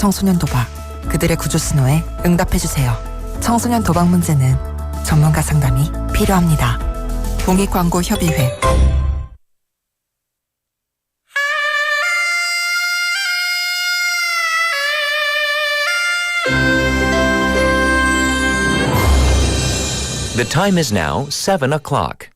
청소년 도박, 그들의 구조 신호에 응답해주세요. 청소년 도박 문제는 전문가 상담이 필요합니다. 공익광고협의회. The time is now 7 o'clock.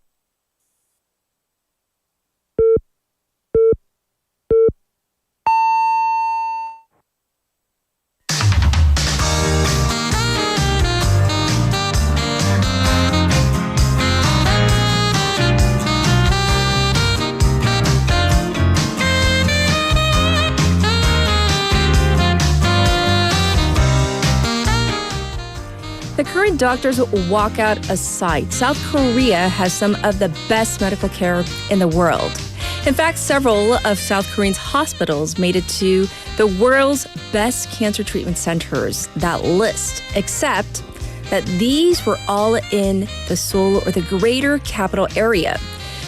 The current doctors walkout aside, South Korea has some of the best medical care in the world. In fact, several of South Korea's hospitals made it to the world's best cancer treatment centers, that list, except that these were all in the Seoul or the greater capital area.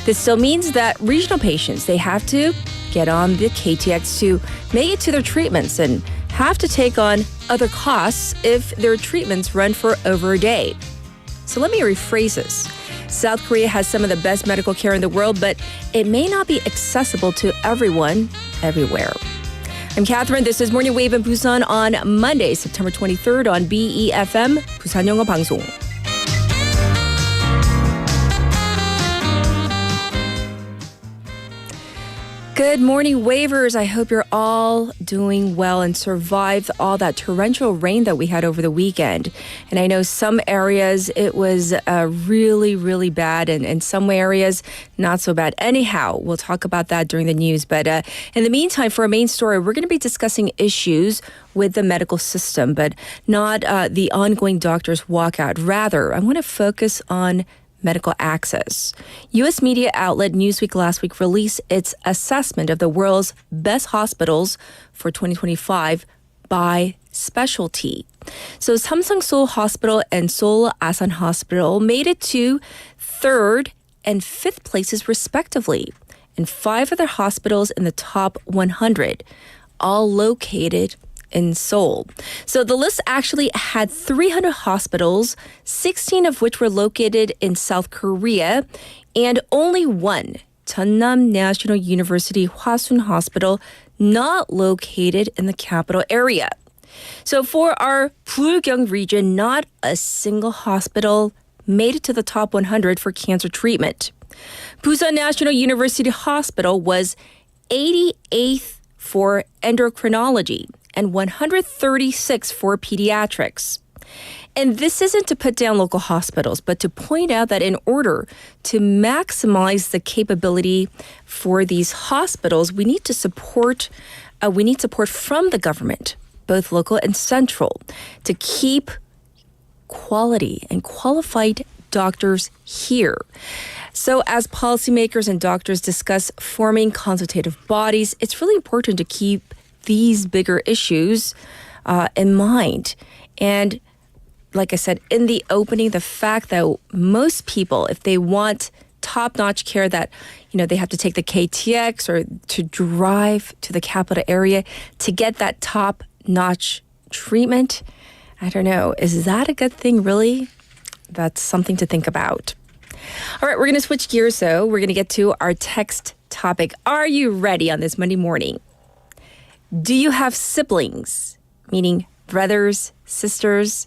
This still means that regional patients, they have to get on the KTX to make it to their treatments and have to take on other costs if their treatments run for over a day. So let me rephrase this. South Korea has some of the best medical care in the world, but it may not be accessible to everyone everywhere. I'm Catherine. This is Morning Wave in Busan on Monday, September 23rd on BEFM, Busan 영어 방송. Good morning, Wavers. I hope you're all doing well and survived all that torrential rain that we had over the weekend. And I know some areas it was really, really bad, and in some areas not so bad. Anyhow, we'll talk about that during the news. But in the meantime, for our main story, we're going to be discussing issues with the medical system, but not the ongoing doctors' walkout. Rather, I want to focus on medical access. U.S. media outlet Newsweek last week released its assessment of the world's best hospitals for 2025 by specialty. So Samsung Seoul Hospital and Seoul Asan Hospital made it to third and fifth places respectively, and five other hospitals in the top 100, all located in Seoul. So the list actually had 300 hospitals, 16 of which were located in South Korea, and only one, Jeonnam National University Hwasun Hospital, not located in the capital area. So for our Bulgyeong region, not a single hospital made it to the top 100 for cancer treatment. Busan National University Hospital was 88th for endocrinology and 136 for pediatrics. And this isn't to put down local hospitals, but to point out that in order to maximize the capability for these hospitals, we need support from the government, both local and central, to keep quality and qualified doctors here. So as policymakers and doctors discuss forming consultative bodies, it's really important to keep these bigger issues in mind. And like I said in the opening, the fact that most people, if they want top-notch care, that they have to take the KTX or to drive to the capital area to get that top-notch treatment, I don't know. Is that a good thing, really? That's something to think about. All right, we're going to switch gears, though. We're going to get to our text topic. Are you ready on this Monday morning? Do you have siblings, meaning brothers, sisters?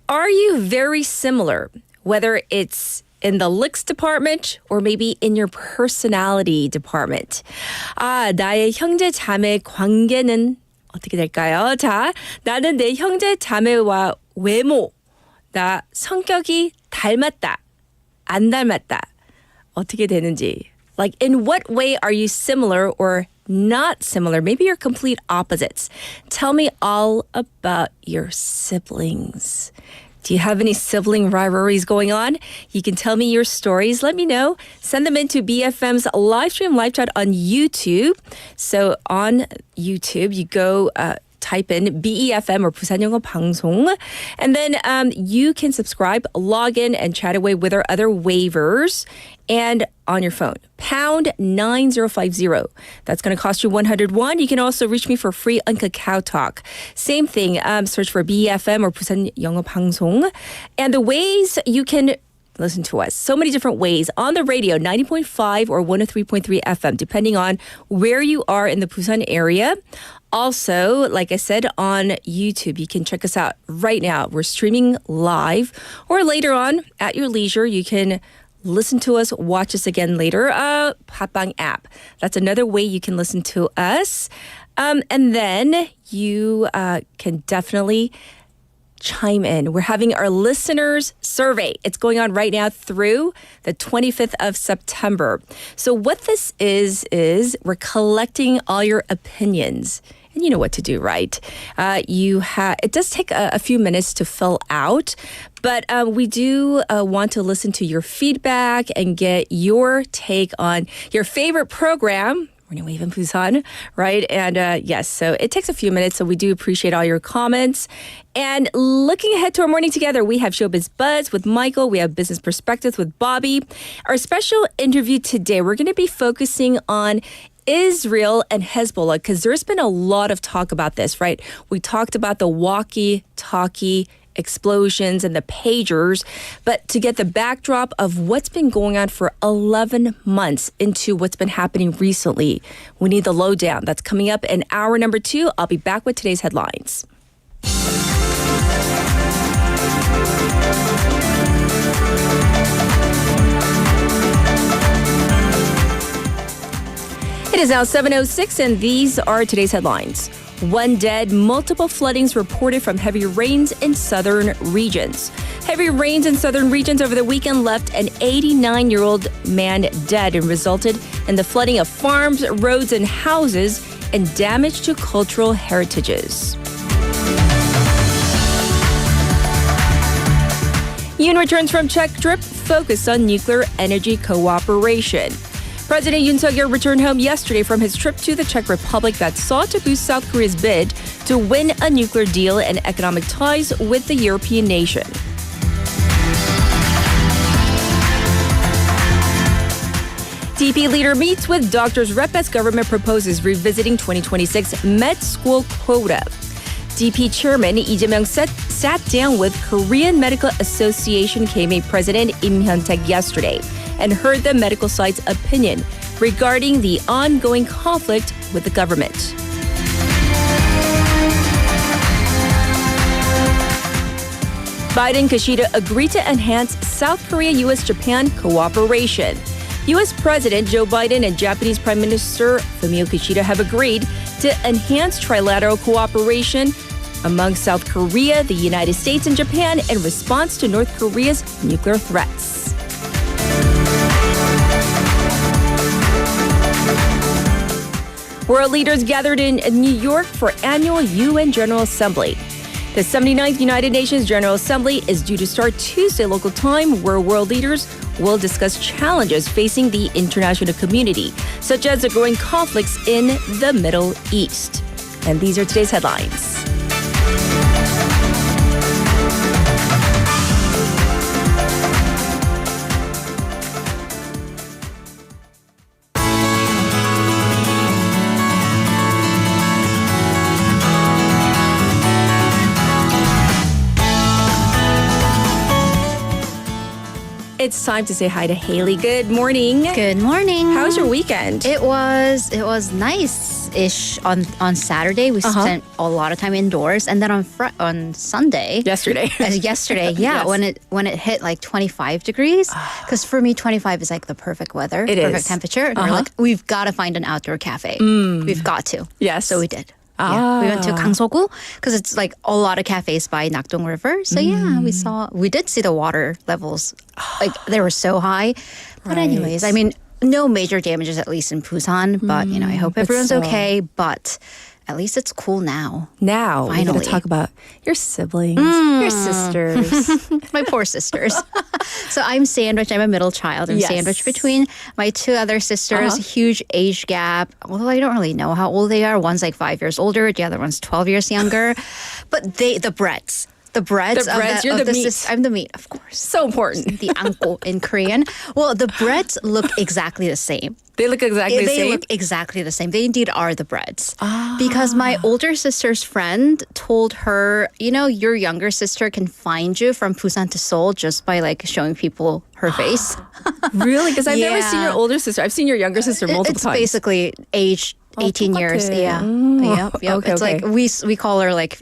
Are you very similar, whether it's in the looks department or maybe in your personality department? 나의 형제 자매 관계는 어떻게 될까요? 자, 나는 내 형제 자매와 외모, 나 성격이 닮았다, 안 닮았다. 어떻게 되는지. Like, in what way are you similar or not similar? Maybe you're complete opposites. Tell me all about your siblings. Do you have any sibling rivalries going on? You can tell me your stories. Let me know. Send them into BFM's live stream live chat on YouTube. So on YouTube, you go type in BEFM or Busan 영어 방송. And then you can subscribe, log in, and chat away with our other waivers. And on your phone, pound 9050. That's going to cost you 101. You can also reach me for free on Kakao Talk. Same thing, search for BFM or Busan 영어 방송. And the ways you can listen to us, so many different ways on the radio, 90.5 or 103.3 FM, depending on where you are in the Busan area. Also, like I said, on YouTube, you can check us out right now. We're streaming live, or later on at your leisure, you can listen to us, watch us again later. Patbang app. That's another way you can listen to us. And then you can definitely chime in. We're having our listeners survey. It's going on right now through the 25th of September. So what this is we're collecting all your opinions. And you know what to do, right? It does take a few minutes to fill out, but we do want to listen to your feedback and get your take on your favorite program, Morning Wave in Busan, right? And yes, so it takes a few minutes, so we do appreciate all your comments. And looking ahead to our morning together, we have Showbiz Buzz with Michael. We have Business Perspectives with Bobby. Our special interview today, we're going to be focusing on Israel and Hezbollah, because there's been a lot of talk about this, right? We talked about the walkie-talkie explosions and the pagers, but to get the backdrop of what's been going on for 11 months into what's been happening recently, we need the lowdown. That's coming up in hour number 2. I'll be back with today's headlines. It is now 7:06, and these are today's headlines. 1 dead, multiple floodings reported from heavy rains in southern regions. Heavy rains in southern regions over the weekend left an 89-year-old man dead and resulted in the flooding of farms, roads, and houses and damage to cultural heritages. Yoon returns from Czech trip focused on nuclear energy cooperation. President Yoon Suk-yeol returned home yesterday from his trip to the Czech Republic that sought to boost South Korea's bid to win a nuclear deal and economic ties with the European nation. DP leader meets with doctors rep as government proposes revisiting 2026 med school quota. DP chairman Lee Jae-myung sat down with Korean Medical Association KMA president Im Hyun-taek yesterday and heard the medical side's opinion regarding the ongoing conflict with the government. Biden and Kishida agreed to enhance South Korea-U.S.-Japan cooperation. U.S. President Joe Biden and Japanese Prime Minister Fumio Kishida have agreed to enhance trilateral cooperation among South Korea, the United States, and Japan in response to North Korea's nuclear threats. World leaders gathered in New York for annual UN General Assembly. The 79th United Nations General Assembly is due to start Tuesday local time, where world leaders will discuss challenges facing the international community, such as the growing conflicts in the Middle East. And these are today's headlines. It's time to say hi to Haley. Good morning. Good morning. How was your weekend? It was nice-ish. On Saturday, we spent a lot of time indoors, and then on Sunday, Yesterday. yeah, Yes. when it hit like 25 degrees, because for me 25 is like the perfect weather, It perfect is. temperature. And we're like, we've got to find an outdoor cafe. We've got to. Yes. So we did. Yeah. We went to Gangseogu because it's like a lot of cafes by Nakdong River. So yeah, we did see the water levels, like they were so high. But Right. anyways, I mean, no major damages, at least in Busan. But I hope but everyone's still. okay. But at least it's cool now. Now, we're going Finally. to talk about your siblings, your sisters. My poor sisters. So I'm sandwiched. I'm a middle child. I'm Yes. sandwiched between my two other sisters. Huge age gap. Although I don't really know how old they are. One's like 5 years older. The other one's 12 years younger. But the breads. The breads. The breads, you're the meat. I'm the meat, of course. So important. The angko in Korean. Well, the breads look exactly the same. They look exactly the They same. look exactly the same. They indeed are the breads. Because my older sister's friend told her, your younger sister can find you from Busan to Seoul just by like showing people her face. Really? Because I've never Yeah. seen your older sister. I've seen your younger sister multiple It's times. basically age 18 years. 똑같아. Yeah. Yep. Okay, It's okay. like we call her like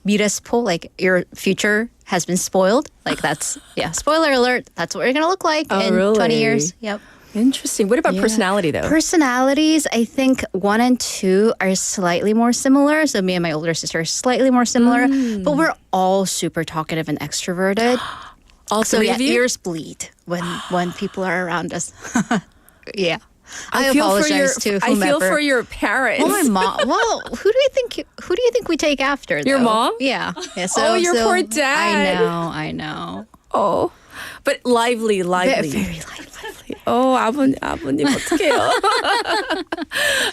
미래스포, like your future has been spoiled. Like that's spoiler alert. That's what you're going to look like in 20 really? years. Yep. Interesting. What about personality, though? Personalities, I think 1 and 2 are slightly more similar. So me and my older sister are slightly more similar, but we're all super talkative and extroverted. All So three yeah, of you? ears bleed when people are around us. Yeah. I feel for apologize to I feel whomever. for your parents. Well, my mom. Well, who do you think we take after? Your though? mom? Yeah. Oh, your poor dad. I know. Oh, but lively. Very lively. Oh, 아버님 어떡해요.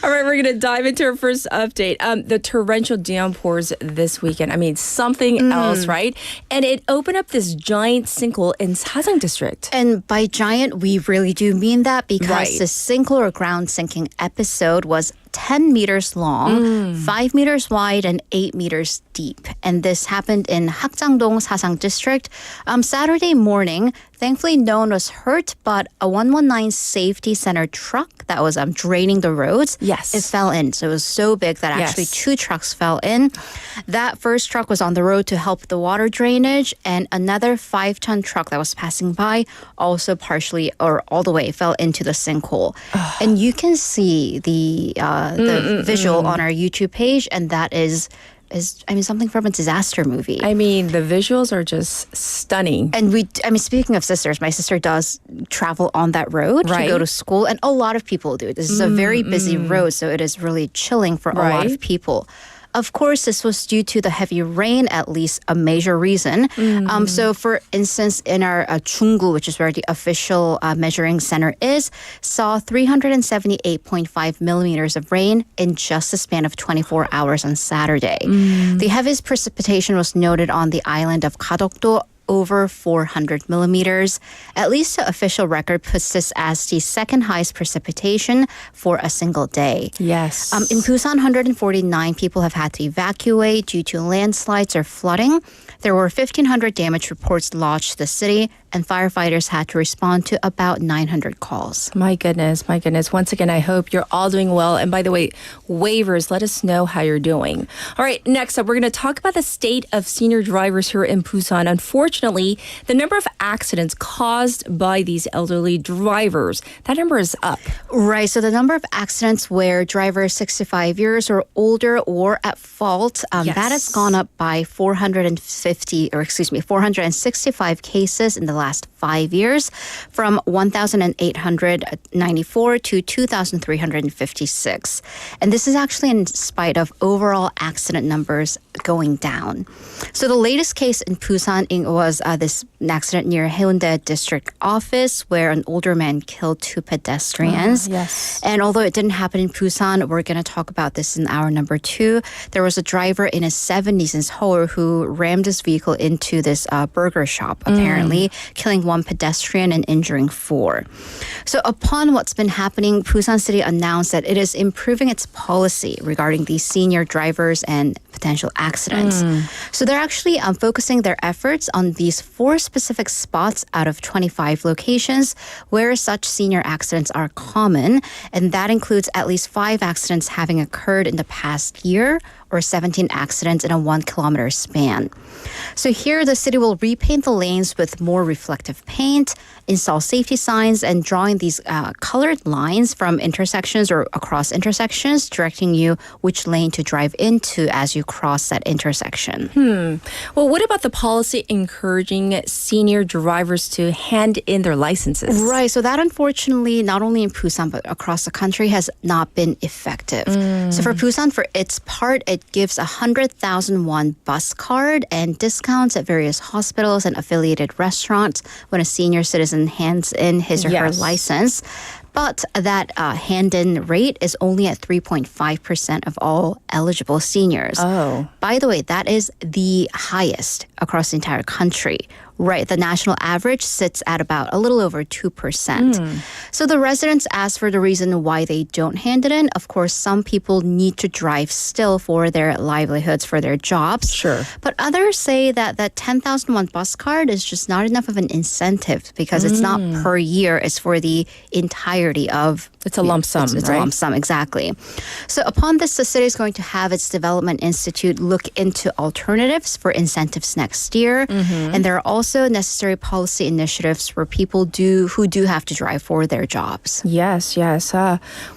All right, we're going to dive into our first update. The torrential downpours this weekend. I mean, something else, right? And it opened up this giant sinkhole in Sasang district. And by giant, we really do mean that because Right. the sinkhole or ground sinking episode was 10 meters long, 5 meters wide, and 8 meters deep. And this happened in Hakjangdong, Sasang district. Saturday morning, thankfully no one was hurt, but a 119 safety center truck that was draining the roads, Yes. it fell in. So it was so big that actually Yes. 2 trucks fell in. That first truck was on the road to help the water drainage, and another 5-ton truck that was passing by also partially or all the way fell into the sinkhole. And you can see the visual on our YouTube page, and that is something from a disaster movie. I mean, the visuals are just stunning. And speaking of sisters, my sister does travel on that road Right. to go to school, and a lot of people do. This is a very busy road, so it is really chilling for a lot Right. of people. Of course, this was due to the heavy rain, at least a major reason. So, for instance, in our Chunggu, which is where the official measuring center is, saw 378.5 millimeters of rain in just a span of 24 hours on Saturday. The heaviest precipitation was noted on the island of Kadokdo, over 400 millimeters. At least the official record puts this as the second highest precipitation for a single day. Yes. In Busan, 149 people have had to evacuate due to landslides or flooding. There were 1,500 damage reports lodged to the city, and firefighters had to respond to about 900 calls. My goodness. Once again, I hope you're all doing well. And by the way, waivers, let us know how you're doing. All right, next up, we're going to talk about the state of senior drivers here in Busan. Unfortunately, the number of accidents caused by these elderly drivers, that number is up. Right, so the number of accidents where drivers 65 years or older or at fault, that has gone up by 465 cases in the last 5 years, from 1,894 to 2,356. And this is actually in spite of overall accident numbers going down. So the latest case in Busan was this accident near Haeundae district office where an older man killed 2 pedestrians. Yes. And although it didn't happen in Busan, we're going to talk about this in hour number 2. There was a driver in his 70s in Seoul who rammed his vehicle into this burger shop, apparently, killing 1 pedestrian and injuring 4. So upon what's been happening, Busan City announced that it is improving its policy regarding these senior drivers and potential accidents. So they're actually focusing their efforts on these 4 specific spots out of 25 locations where such senior accidents are common. And that includes at least 5 accidents having occurred in the past year or 17 accidents in a 1 kilometer span. So here, the city will repaint the lanes with more reflective paint, install safety signs, and drawing these colored lines from intersections or across intersections, directing you which lane to drive into as you cross that intersection. Well, what about the policy encouraging senior drivers to hand in their licenses? Right. So that, unfortunately, not only in Busan but across the country, has not been effective. So for Busan, for its part, it gives 100,000 won bus card and discounts at various hospitals and affiliated restaurants when a senior citizen hands in his or her Yes. license. But that hand-in rate is only at 3.5% of all eligible seniors. Oh. By the way, that is the highest across the entire country. Right, the national average sits at about a little over 2%. So the residents ask for the reason why they don't hand it in. Of course, some people need to drive still for their livelihoods, for their jobs. Sure. But others say that that 10,000 won bus card is just not enough of an incentive because it's not per year, it's for the entirety of... It's a lump sum, It's right? a lump sum, exactly. So upon this, the city is going to have its Development Institute look into alternatives for incentives next year. And there are also necessary policy initiatives for people who do have to drive for their jobs. Yes, yes.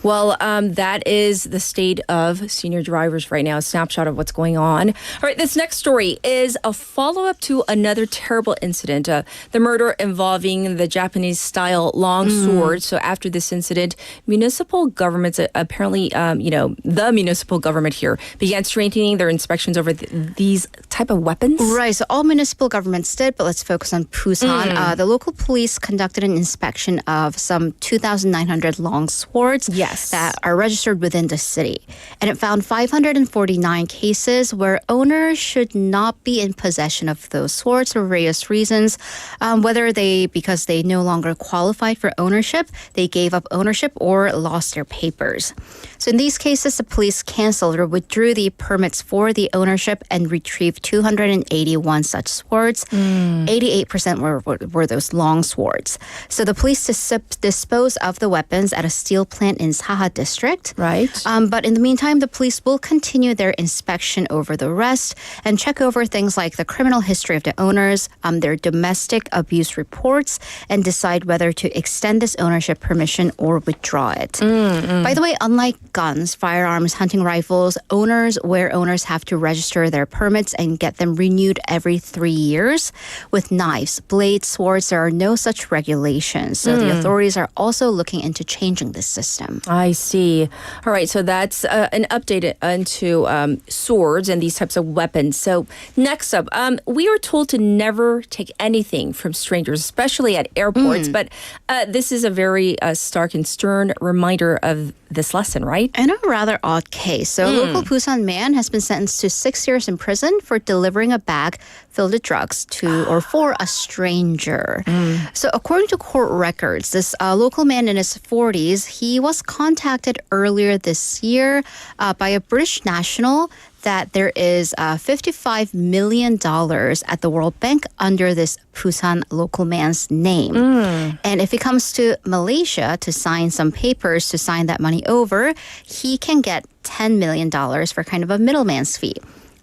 Well, that is the state of senior drivers right now, a snapshot of what's going on. All right, this next story is a follow-up to another terrible incident, the murder involving the Japanese-style long sword. So after this incident, municipal governments, apparently, the municipal government here began strengthening their inspections over these type of weapons. Right, so all municipal governments did, but let's focus on Busan. The local police conducted an inspection of some 2,900 long swords Yes. that are registered within the city. And it found 549 cases where owners should not be in possession of those swords for various reasons, because they no longer qualified for ownership, they gave up ownership or lost their papers. So in these cases, the police canceled or withdrew the permits for the ownership and retrieved 281 such swords. 88% were those long swords. So the police disposed of the weapons at a steel plant in Saha district. Right. But in the meantime, the police will continue their inspection over the rest and check over things like the criminal history of the owners, their domestic abuse reports, and decide whether to extend this ownership permission or withdraw it. By the way, unlike guns, firearms, hunting rifles, where owners have to register their permits and get them renewed every 3 years. With knives, blades, swords, there are no such regulations. So the authorities are also looking into changing this system. I see. All right, so that's an update into swords and these types of weapons. So next up, we are told to never take anything from strangers, especially at airports. But this is a very stark and stern reminder of this lesson, right? In a rather odd case. So a local Busan man has been sentenced to 6 years in prison for delivering a bag filled with drugs for a stranger. So according to court records, this local man in his 40s, he was contacted earlier this year by a British national that there is $55 million at the World Bank under this Busan local man's name. And if he comes to Malaysia to sign some papers to sign that money over, he can get $10 million for kind of a middleman's fee.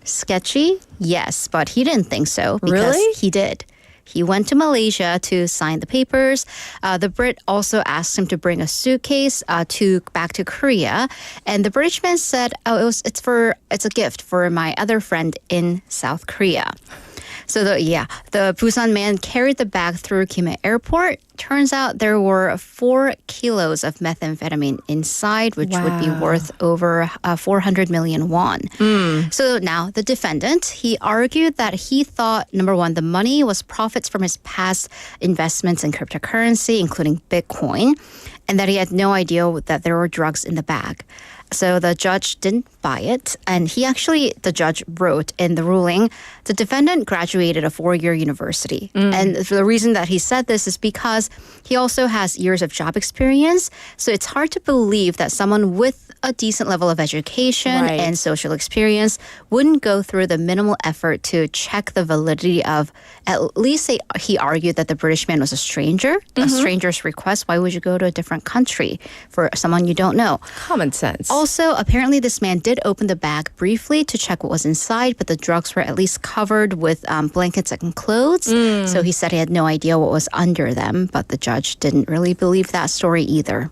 Sketchy? Yes, but he didn't think so because Really? he did. He went to Malaysia to sign the papers. The Brit also asked him to bring a suitcase back to Korea, and the British man said, "It's a gift for my other friend in South Korea." So the Busan man carried the bag through Gimhae Airport. Turns out there were 4 kilos of methamphetamine inside, which would be worth over 400 million won. So now the defendant, he argued that he thought, number one, the money was profits from his past investments in cryptocurrency, including Bitcoin, and that he had no idea that there were drugs in the bag. So the judge didn't buy it. And the judge wrote in the ruling, the defendant graduated a 4-year university. And the reason that he said this is because he also has years of job experience. So it's hard to believe that someone with a decent level of education Right. and social experience wouldn't go through the minimal effort to check the validity of, at least he argued that the British man was a stranger, a stranger's request. Why would you go to a different country for someone you don't know? Common sense. Also, apparently this man did open the bag briefly to check what was inside, but the drugs were at least covered with blankets and clothes. So he said he had no idea what was under them, but the judge didn't really believe that story either.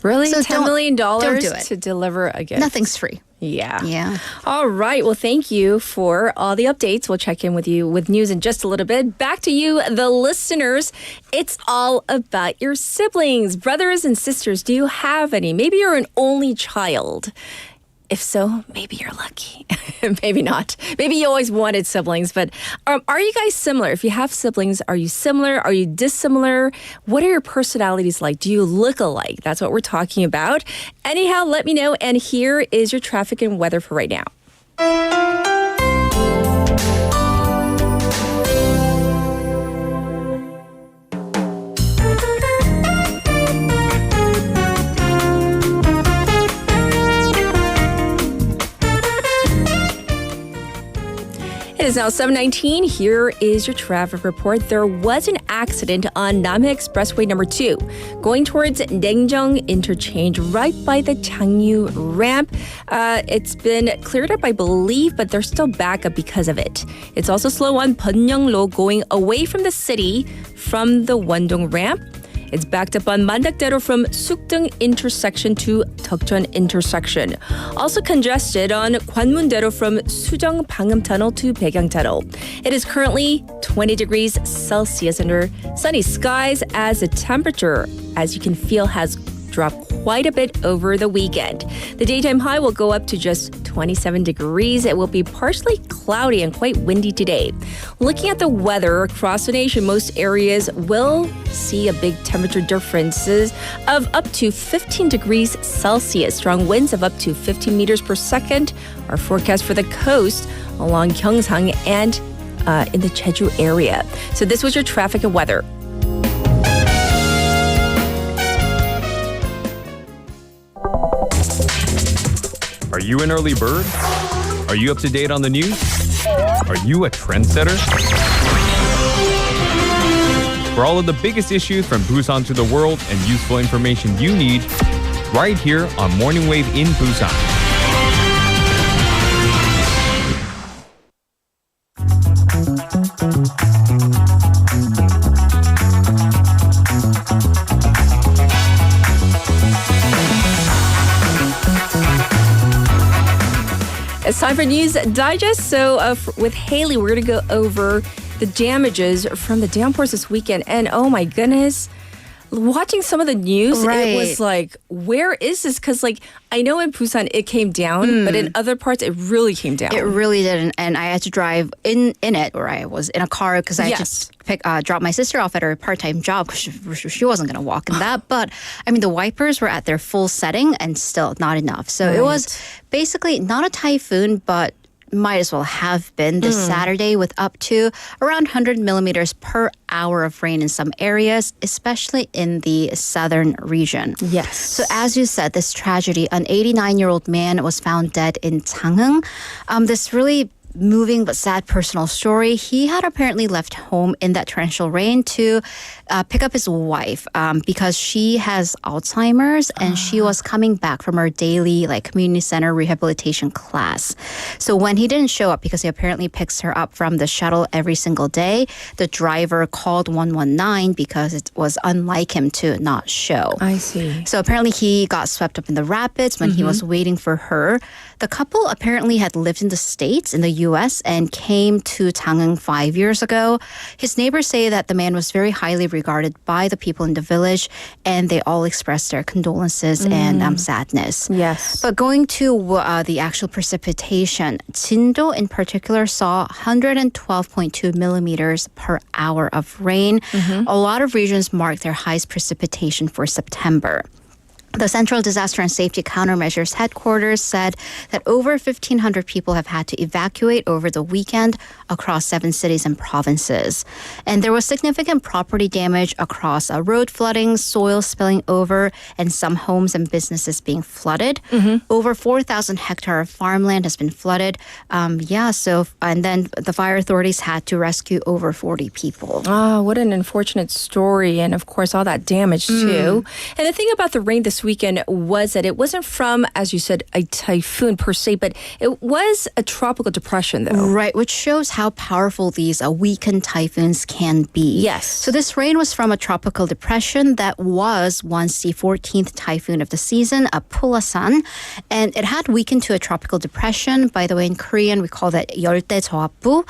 Really? So $10 million don't do it. to deliver a gift? Nothing's free. Yeah. Yeah. All right. Well, thank you for all the updates. We'll check in with you with news in just a little bit. Back to you, the listeners. It's all about your siblings, brothers and sisters. Do you have any? Maybe you're an only child. If so, maybe you're lucky. Maybe not. Maybe you always wanted siblings, but are you guys similar? If you have siblings, are you similar? Are you dissimilar? What are your personalities like? Do you look alike? That's what we're talking about. Anyhow, let me know. And here is your traffic and weather for right now. It is now 7:19. Here is your traffic report. There was an accident on Namhae Expressway number 2, going towards Naengjeong Interchange, right by the Changyu ramp. It's been cleared up, I believe, but there's still backup because of it. It's also slow on Peonyeonglo going away from the city from the Wondong ramp. It's backed up on Mandakdero from Sukdeung intersection to Deokjeon intersection. Also congested on Gwanmun-dero from Sujong Pangnam Tunnel to Baegang Tunnel. It is currently 20 degrees Celsius under sunny skies as the temperature, as you can feel, has dropped quite a bit over the weekend. The daytime high will go up to just 27 degrees. It will be partially cloudy and quite windy today. Looking at the weather across the nation, most areas will see a big temperature differences of up to 15 degrees Celsius. Strong winds of up to 15 meters per second are forecast for the coast along Gyeongsang and in the Jeju area. So this was your traffic and weather. Are you an early bird? Are you up to date on the news? Are you a trendsetter? For all of the biggest issues from Busan to the world and useful information you need, right here on Morning Wave in Busan. It's time for News Digest. So with Haley, we're going to go over the damages from the downpours this weekend. And oh my goodness, watching some of the news, Right. it was like, where is this? Because like, I know in Busan it came down, but in other parts it really came down. It really didn't, and I had to drive in it, or I was in a car because I had Yes. to drop my sister off at her part-time job because she wasn't going to walk in that. But I mean, the wipers were at their full setting and still not enough. So it was basically not a typhoon, but might as well have been this Saturday with up to around 100 millimeters per hour of rain in some areas, especially in the southern region. Yes. So as you said, this tragedy, an 89-year-old man was found dead in Changheung. This really moving but sad personal story. He had apparently left home in that torrential rain to pick up his wife because she has Alzheimer's and she was coming back from her daily community center rehabilitation class. So when he didn't show up, because he apparently picks her up from the shuttle every single day, the driver called 119 because it was unlike him to not show. I see. So apparently he got swept up in the rapids when he was waiting for her. The couple apparently had lived in the States, in the U.S., and came to Changheung 5 years ago. His neighbors say that the man was very highly regarded by the people in the village, and they all expressed their condolences and sadness. Yes. But going to the actual precipitation, Jindo in particular saw 112.2 millimeters per hour of rain. A lot of regions marked their highest precipitation for September. The Central Disaster and Safety Countermeasures headquarters said that over 1,500 people have had to evacuate over the weekend across 7 cities and provinces. And there was significant property damage across road flooding, soil spilling over, and some homes and businesses being flooded. Over 4,000 hectare of farmland has been flooded. And then the fire authorities had to rescue over 40 people. Oh, what an unfortunate story. And of course, all that damage too. And the thing about the rain this weekend was that it wasn't from, as you said, a typhoon per se, but it was a tropical depression, though. Right, which shows how powerful these weakened typhoons can be. Yes. So this rain was from a tropical depression that was once the 14th typhoon of the season, a Pulasan, and it had weakened to a tropical depression. By the way, in Korean, we call that 열대 저압부.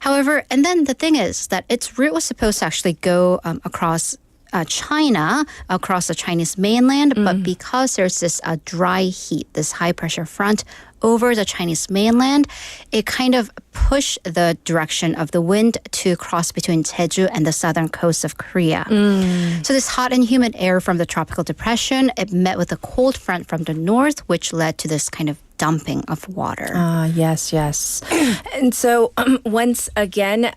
However, and then the thing is that its route was supposed to actually go across China, across the Chinese mainland, but because there's this dry heat, this high pressure front over the Chinese mainland, it kind of pushed the direction of the wind to cross between Jeju and the southern coast of Korea. So this hot and humid air from the tropical depression, it met with a cold front from the north, which led to this kind of dumping of water. Yes. And so once again,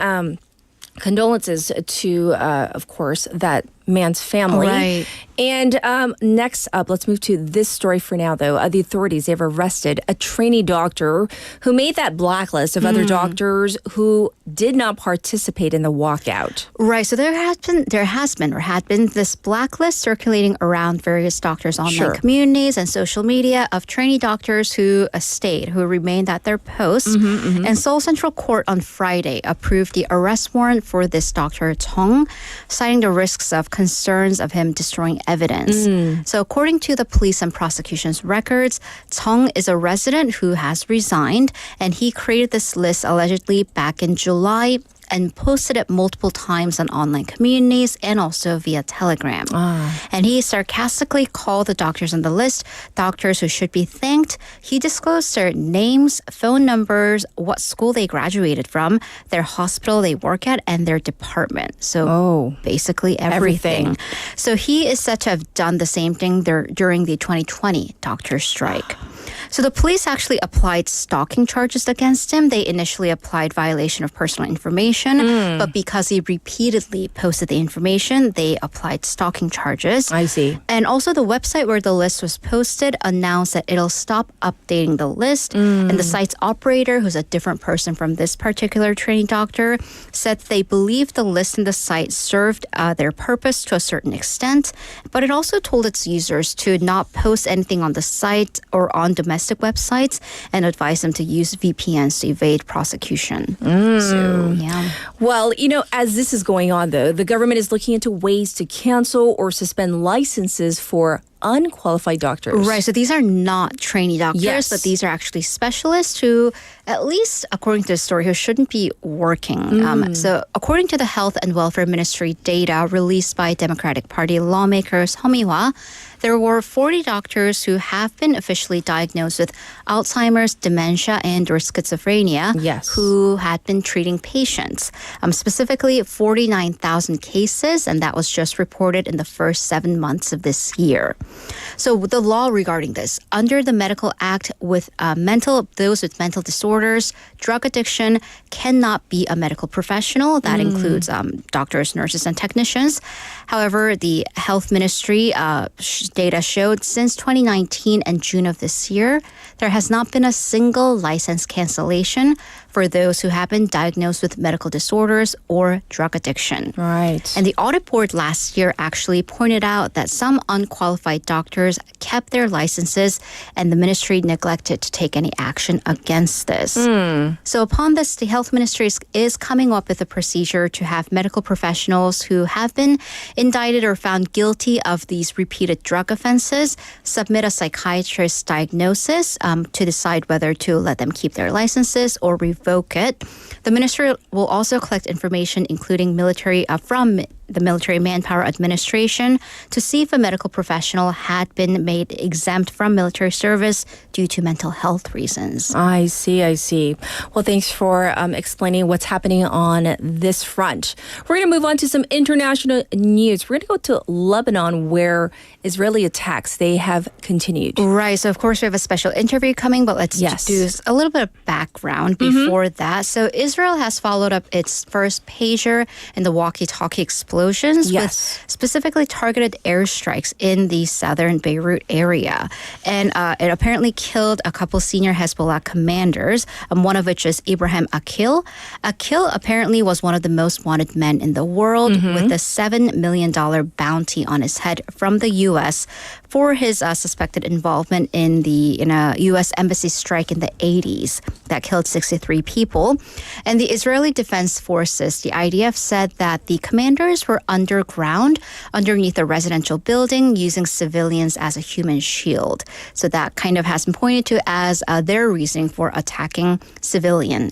condolences to, of course, that man's family. Right. And next up, let's move to this story for now, though. The authorities, they've arrested a trainee doctor who made that blacklist of other doctors who did not participate in the walkout. Right. So there had been this blacklist circulating around various doctors' online communities and social media of trainee doctors who remained at their posts. And Seoul Central Court on Friday approved the arrest warrant for this Dr. Chung, citing the risks of concerns of him destroying evidence. So according to the police and prosecution's records, Chung is a resident who has resigned, and he created this list allegedly back in July and posted it multiple times on online communities and also via Telegram. And he sarcastically called the doctors on the list doctors who should be thanked. He disclosed their names, phone numbers, what school they graduated from, their hospital they work at, and their department. So basically everything. So he is said to have done the same thing during the 2020 doctor strike. So the police actually applied stalking charges against him. They initially applied violation of personal information, but because he repeatedly posted the information, they applied stalking charges. I see. And also the website where the list was posted announced that it'll stop updating the list. And the site's operator, who's a different person from this particular training doctor, said they believe the list in the site served their purpose to a certain extent, but it also told its users to not post anything on the site or on domestic websites and advised them to use VPNs to evade prosecution. So, yeah. Well, as this is going on, though, the government is looking into ways to cancel or suspend licenses for unqualified doctors. Right. So these are not trainee doctors, but these are actually specialists who, at least according to the story, who shouldn't be working. So according to the Health and Welfare Ministry data released by Democratic Party lawmakers Homiwa, there were 40 doctors who have been officially diagnosed with Alzheimer's, dementia, and or schizophrenia who had been treating patients. Specifically, 49,000 cases, and that was just reported in the first 7 months of this year. So the law regarding this, under the Medical Act, with those with mental disorders, drug addiction cannot be a medical professional. That includes doctors, nurses, and technicians. However, the Health Ministry data showed since 2019 and June of this year, there has not been a single license cancellation for those who have been diagnosed with medical disorders or drug addiction. Right. And the audit board last year actually pointed out that some unqualified doctors kept their licenses and the ministry neglected to take any action against this. So upon this, the health ministry is coming up with a procedure to have medical professionals who have been indicted or found guilty of these repeated drug offenses submit a psychiatrist's diagnosis to decide whether to let them keep their licenses or revoke it. The ministry will also collect information, including from the Military Manpower Administration, to see if a medical professional had been made exempt from military service due to mental health reasons. I see. Well, thanks for explaining what's happening on this front. We're going to move on to some international news. We're going to go to Lebanon, where Israeli attacks, they have continued. Right. So, of course, we have a special interview coming, but let's do a little bit of background before that. So, Israel has followed up its first pager in the walkie-talkie explosion explosions Yes. with specifically targeted airstrikes in the southern Beirut area. And it apparently killed a couple senior Hezbollah commanders, one of which is Ibrahim Akil. Akil apparently was one of the most wanted men in the world with a $7 million bounty on his head from the U.S. for his suspected involvement in a U.S. embassy strike in the 80s that killed 63 people. And the Israeli Defense Forces, the IDF, said that the commanders were underground underneath a residential building using civilians as a human shield. So that kind of has been pointed to as their reasoning for attacking civilian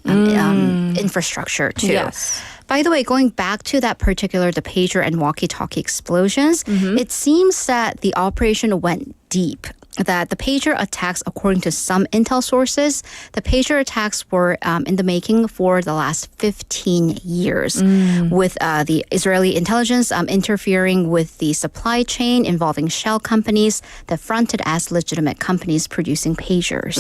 infrastructure too. Yes. By the way, going back to that particular, the pager and walkie-talkie explosions, it seems that the operation went deep. That the pager attacks, according to some intel sources, the pager attacks were in the making for the last 15 years, with the Israeli intelligence interfering with the supply chain involving shell companies that fronted as legitimate companies producing pagers.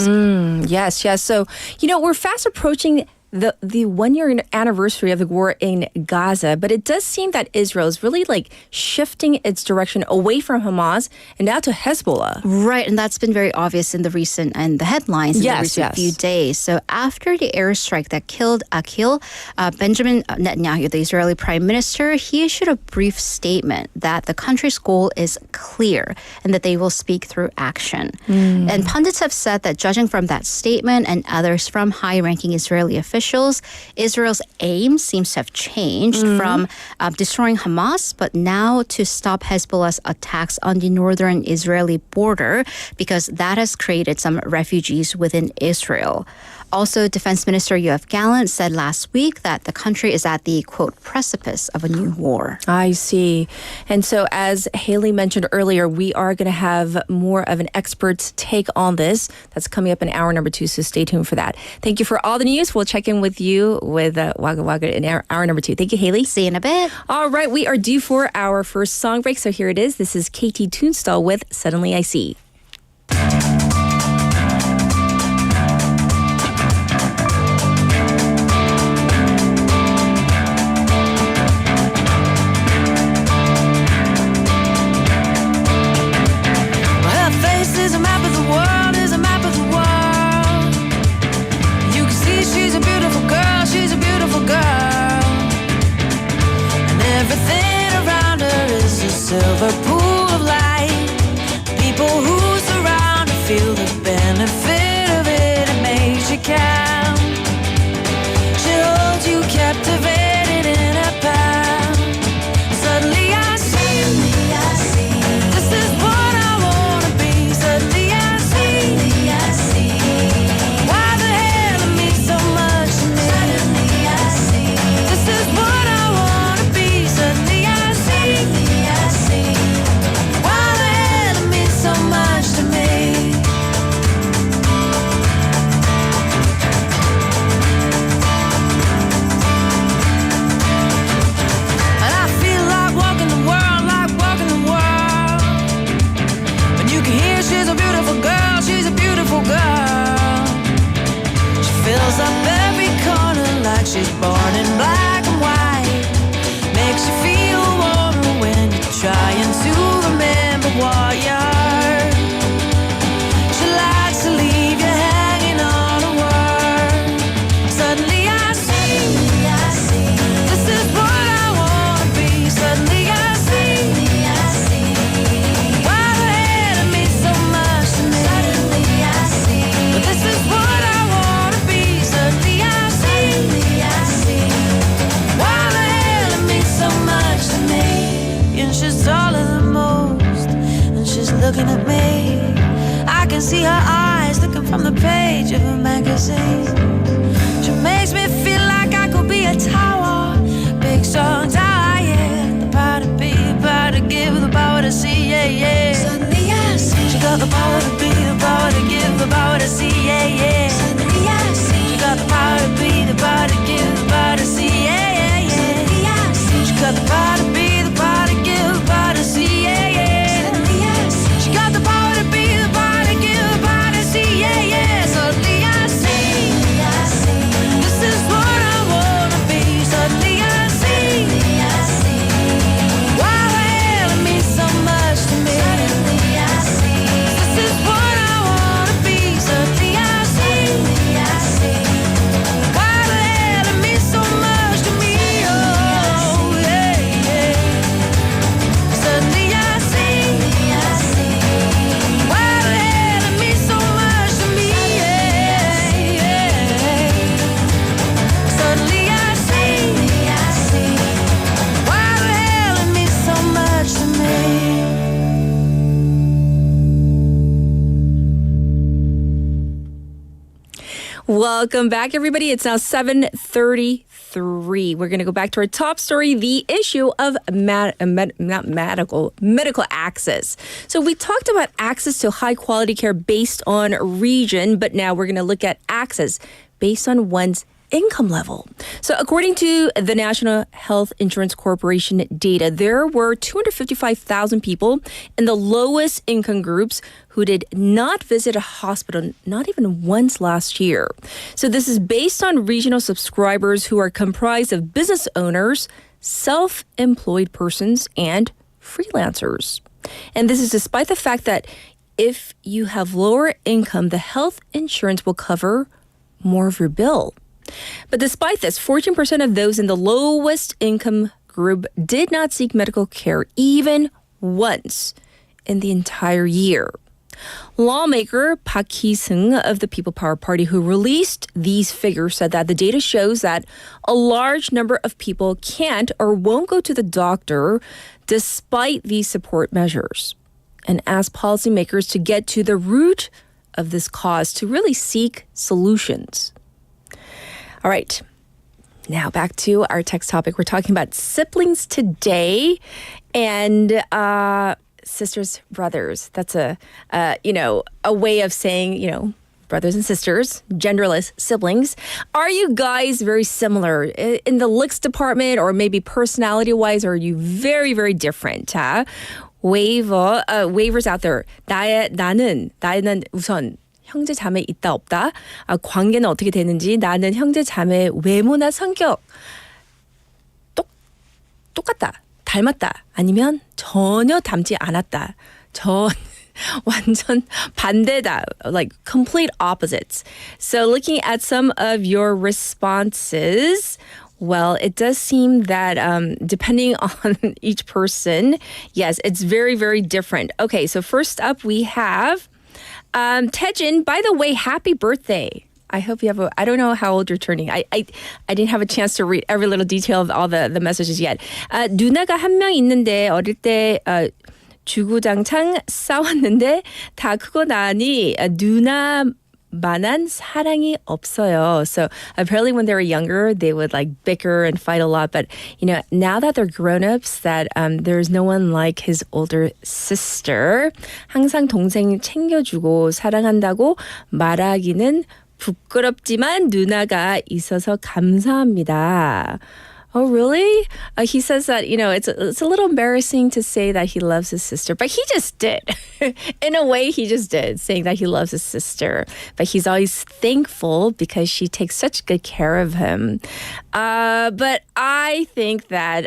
Yes, yes. So, we're fast approaching the 1 year anniversary of the war in Gaza, but it does seem that Israel is really shifting its direction away from Hamas and now to Hezbollah. Right, and that's been very obvious in the recent and the headlines in the recent few days. So after the airstrike that killed Akil, Benjamin Netanyahu, the Israeli prime minister, he issued a brief statement that the country's goal is clear and that they will speak through action. And pundits have said that judging from that statement and others from high-ranking Israeli officials, Israel's aim seems to have changed from destroying Hamas, but now to stop Hezbollah's attacks on the northern Israeli border, because that has created some refugees within Israel. Also, Defense Minister Yoav Gallant said last week that the country is at the, quote, precipice of a new war. I see. And so as Haley mentioned earlier, we are going to have more of an expert's take on this. That's coming up in hour number 2, so stay tuned for that. Thank you for all the news. We'll check in with you with Wagga Wagga in hour number 2. Thank you, Haley. See you in a bit. All right, we are due for our first song break, so here it is. This is KT Tunstall with Suddenly I See. Silver pool of light. People who surround her feel the benefit of it. It makes you count. She holds you captivated in her palm. Suddenly I see. This is what I wanna be. Suddenly I see. Why the hell it means so much to me. Suddenly I see. This is what I wanna be. Suddenly I see. Why the hell it means so much to me. And I feel like walking the world, When you can hear she's a beautiful girl, She fills up every corner like she's born in black and white. Makes you feel warmer when you're trying to remember what you heard. She likes to leave you hanging on a word. Suddenly I see. This is what I wanna be. Suddenly I see. Why the hell it means so much to me. Suddenly I see. But this is what I wanna be. Suddenly I see. Why the hell it means so much to me. And she's taller than most, and she's looking at me. I can see her eyes looking from the page of a magazine. She makes me feel like I could be a tower, big strong tower, yeah. The power to be, the power to give, the power to see, yeah. Suddenly I see. She got the power to be, the power to give, the power to see, yeah. Suddenly I see. She got the power to be, the power to give, the power to see, yeah. Suddenly I see. She got the power to be, the power to give, the power to see, yeah. Suddenly I see. She got the power to be, the power to give, the power to see, yeah. Suddenly I see. Welcome back, everybody. It's now 7:33. We're going to go back to our top story, the issue of medical access. So we talked about access to high-quality care based on region, but now we're going to look at access based on one's income level. So according to the National Health Insurance Corporation data, there were 255,000 people in the lowest income groups who did not visit a hospital, not even once last year. So this is based on regional subscribers who are comprised of business owners, self-employed persons, and freelancers. And this is despite the fact that if you have lower income, the health insurance will cover more of your bill. But despite this, 14% of those in the lowest income group did not seek medical care even once in the entire year. Lawmaker Park Hee-seung of the People Power Party, who released these figures, said that the data shows that a large number of people can't or won't go to the doctor despite these support measures, and asked policymakers to get to the root of this cause to really seek solutions. All right, now back to our text topic. We're talking about siblings today and sisters, brothers. That's a way of saying, brothers and sisters, genderless siblings. Are you guys very similar in the looks department or maybe personality-wise? Or are you very, very different? Waivers out there. 나는 우선 형제 자매 있다 없다. 관계는 어떻게 되는지, 나는 형제 자매 외모나 성격 똑같다, 닮았다, 아니면 전혀 닮지 않았다. 완전 반대다, like complete opposites. So looking at some of your responses, well, it does seem that depending on each person, yes, it's very, very different. Okay, so first up we have Taejin, by the way, happy birthday. I hope you have I don't know how old you're turning. I didn't have a chance to read every little detail of all the messages yet. 누나가 한 명 있는데 어릴 때 주구장창 싸웠는데 다 크고 나니 누나만한 사랑이 없어요. So apparently when they were younger, they would like bicker and fight a lot. But now that they're grown-ups, that there's no one like his older sister. 항상 동생 챙겨주고 사랑한다고 말하기는 부끄럽지만 누나가 있어서 감사합니다. Oh, really? He says that, it's a little embarrassing to say that he loves his sister, but he just did. In a way, he just did, saying that he loves his sister. But he's always thankful because she takes such good care of him. But I think that,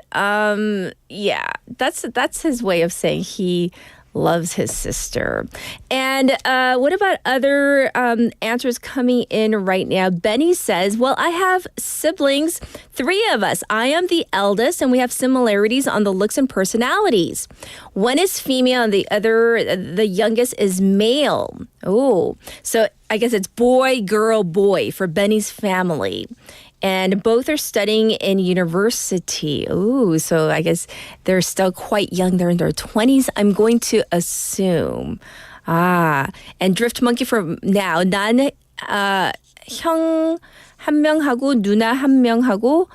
that's his way of saying he loves his sister. And what about other answers coming in right now? Benny says, well, I have siblings, 3 of us. I am the eldest, and we have similarities on the looks and personalities. One is female, and the youngest is male. Oh, so I guess it's boy, girl, boy for Benny's family. And both are studying in university. Ooh, so I guess they're still quite young. They're in their 20s, I'm going to assume. And Drift Monkey for now. 난 형 한 명하고 누나 한 명하고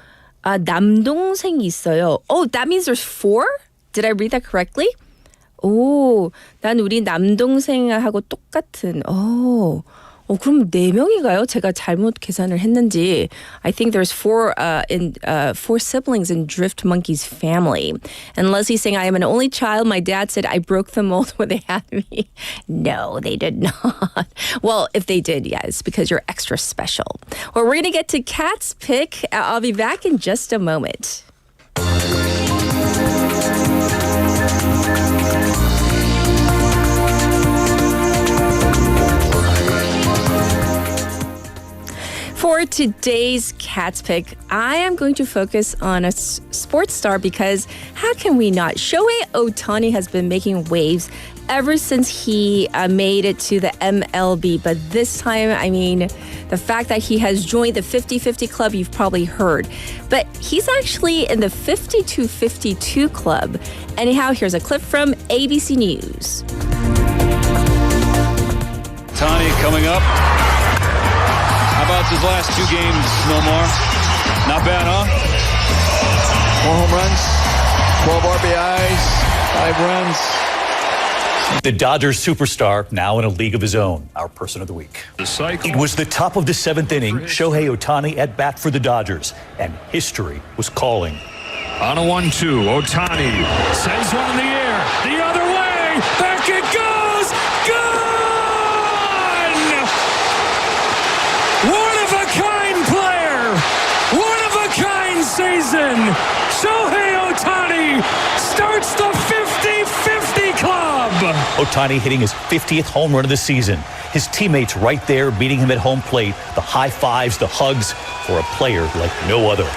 남동생이 있어요. Oh, that means there's 4? Did I read that correctly? 오, 난 우리 남동생하고 똑같은. 그럼 4명인가요? 제가 잘못 계산을 했는지. I think there's 4 siblings in Drift Monkey's family. And Leslie's saying, I am an only child. My dad said I broke the mold when they had me. No, they did not. Well, if they did, yeah, it's because you're extra special. Well, we're going to get to Kat's Pick. I'll be back in just a moment. For today's Kat's Pick, I am going to focus on a sports star because how can we not? Shohei Ohtani has been making waves ever since he made it to the MLB. But this time, the fact that he has joined the 50-50 club, you've probably heard. But he's actually in the 52-52 club. Anyhow, here's a clip from ABC News. Ohtani coming up. How about his last 2 games, no more? Not bad, huh? 4 home runs, 12 RBIs, 5 runs. The Dodgers superstar, now in a league of his own, our person of the week. It was the top of the 7th inning, Shohei Ohtani at bat for the Dodgers, and history was calling. On a 1-2, Ohtani sends one in the air, the other way, back it goes, gone! One-of-a-kind player, one-of-a-kind season. Shohei Ohtani starts the 50-50 club. Ohtani hitting his 50th home run of the season. His teammates right there meeting him at home plate, the high fives, the hugs for a player like no other.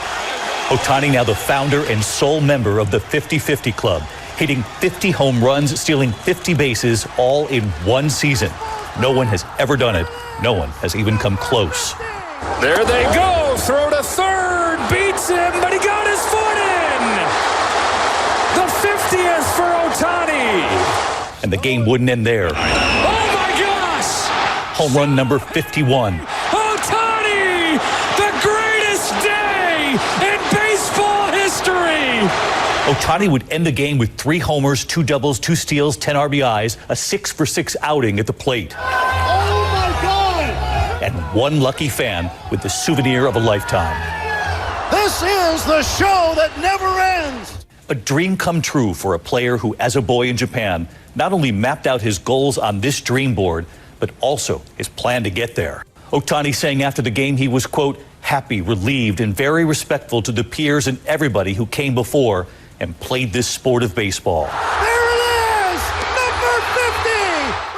Ohtani now the founder and sole member of the 50-50 club, hitting 50 home runs, stealing 50 bases, all in one season. No one has ever done it. No one has even come close. There they go, throw to third, beats him, but he got his foot in. The 50th for Ohtani. And the game wouldn't end there. Oh my gosh! Home run number 51. Ohtani, the greatest day in baseball history. Ohtani would end the game with 3 homers, 2 doubles, 2 steals, 10 RBIs, a 6-for-6 outing at the plate. Oh my God! And one lucky fan with the souvenir of a lifetime. This is the show that never ends! A dream come true for a player who, as a boy in Japan, not only mapped out his goals on this dream board, but also his plan to get there. Ohtani saying after the game he was, quote, happy, relieved, and very respectful to the peers and everybody who came before and played this sport of baseball. There it is! Number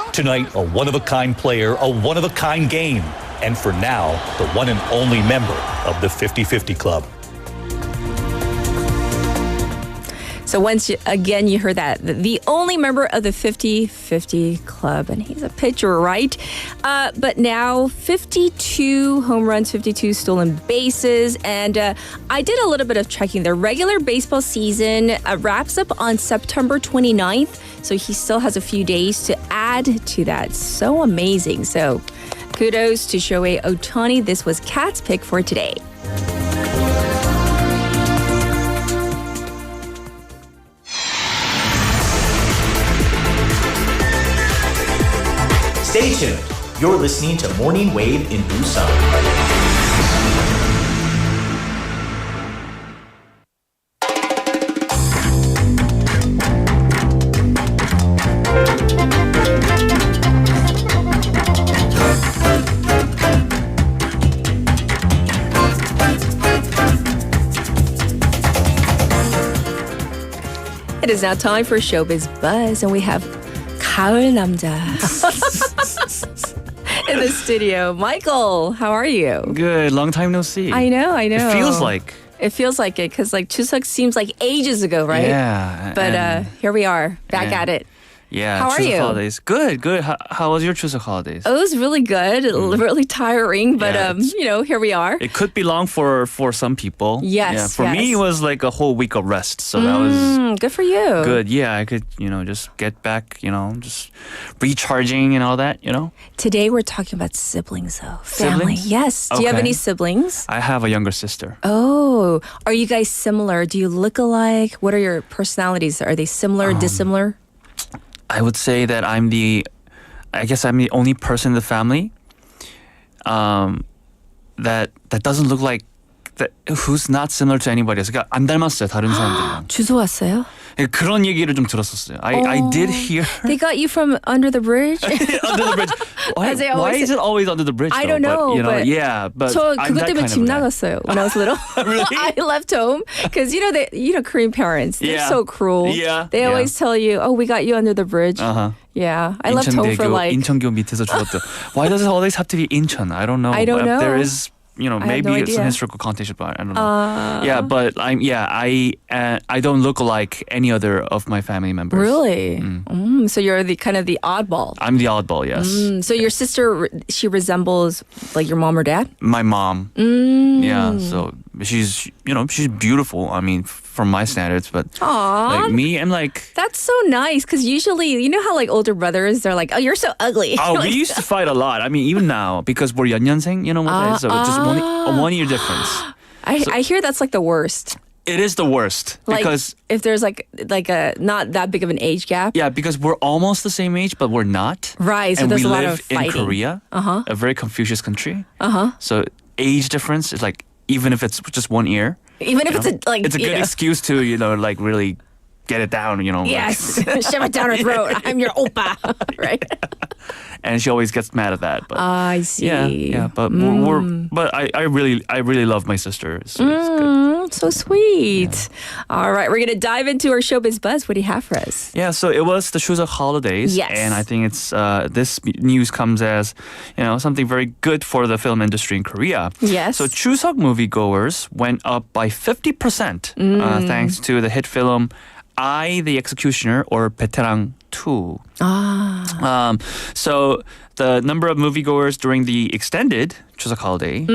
50! Tonight, a one-of-a-kind player, a one-of-a-kind game, and for now, the one and only member of the 50-50 club. So once again, you heard that. The only member of the 50-50 club, and he's a pitcher, right? But now 52 home runs, 52 stolen bases. And I did a little bit of checking. The regular baseball season wraps up on September 29th. So he still has a few days to add to that. So amazing. So kudos to Shohei Ohtani. This was Kat's pick for today. Stay tuned. You're listening to Morning Wave in Busan. It is now time for Showbiz Buzz, and we have 가을 남자 in the studio. Michael, how are you? Good. Long time no see. I know. It feels like. It feels like it because like Chuseok seems like ages ago, right? Yeah. But here we are, back at it. Yeah. How are Chuseok you? holidays. Good. How was your Chuseok holidays? It was really good, really tiring, but Yeah, here we are. It could be long for some people. Yes, Yeah, for me, yes. it was like a whole week of rest. So that was Good for you. good. Yeah, I could, just get back, just recharging and all that, Today we're talking about siblings, though. Family. Siblings? Yes. Do you have Okay. any siblings? I have a younger sister. Oh, are you guys similar? Do you look alike? What are your personalities? Are they similar, dissimilar? I would say that I'm the only person in the family that doesn't look like who's not similar to anybody else. 그러니까 안 닮았어요 다른 사람들이랑. 주소 왔어요? 그런 얘기를 좀 들었었어요. I did hear They got you from under the bridge? under the bridge. Why As they why always is it always under the bridge? I though? don't know, But, but yeah, but 저 I'm 그것 that 때문에 kind 집 of guy. 나갔어요 when I was little. Really? I left home because Korean parents, they're Yeah. so cruel. Yeah. They Yeah. always tell you, "Oh, we got you under the bridge." Uh-huh. Yeah, I left home for like 인천교 밑에서 죽었대. Why does it always have to be 인천? I don't know. I don't But There know. is, have maybe no it's an idea. historical context, but I don't know. Yeah, but I don't look like any other of my family members. really. So you're the kind of the oddball. I'm the oddball, yes. So your sister, she resembles like your mom or dad? My mom. Yeah, so she's beautiful. I mean, from my standards, but Aww. like me, I'm like. That's so nice because usually, you know how like older brothers, they're like, oh, you're so ugly. Oh, Like, we used to fight a lot. I mean, even now because we're 연년생, you know what that is? So just a 1 year difference. I hear that's like the worst. It is the worst Like because if there's like a not that big of an age gap. yeah, because we're almost the same age, but we're not. Right, so and there's we a lot live of in fighting. Korea, a very Confucius country. Uh-huh. So age difference is like even if it's just 1 year, Even if you it's know, a like it's a you good know. excuse to like really get it down. Like- Yes, shove it down her throat. I'm your oppa, right? and she always gets mad at that. But I see. yeah. But I really love my sister. So it's good. So sweet. All right, we're gonna dive into our showbiz buzz. What do you have for us? Yeah, so it was the Chuseok holidays, Yes. and I think it's this news comes as something very good for the film industry in Korea. Yes. So Chuseok moviegoers went up by 50% thanks to the hit film I, the Executioner, or Beterang 2. So the number of moviegoers during the extended Chuseok holiday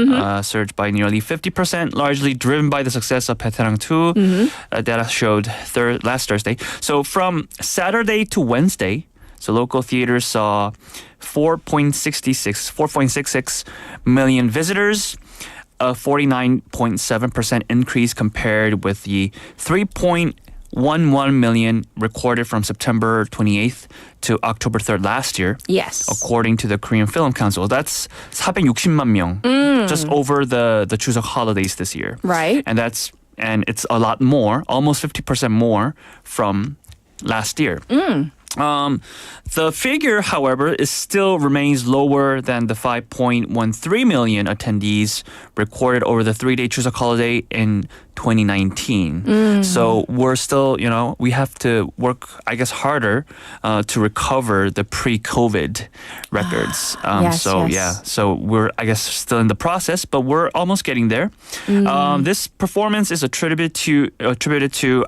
surged by nearly 50%, largely driven by the success of Beterang 2. Data showed last Thursday. So from Saturday to Wednesday, so local theaters saw 4.66 million visitors, a 49.7% increase compared with the 3.11 million recorded from September 28th to October 3rd last year. Yes. According to the Korean Film Council. That's 460만 명, just over the Chuseok holidays this year. Right. And it's a lot more, almost 50% more from last year. The figure, however, still remains lower than the 5.13 million attendees recorded over the 3-day Chuseok holiday in 2019. So we're still, we have to work, I guess, harder to recover the pre-COVID records. So we're, I guess, still in the process, but we're almost getting there. This performance is attributed to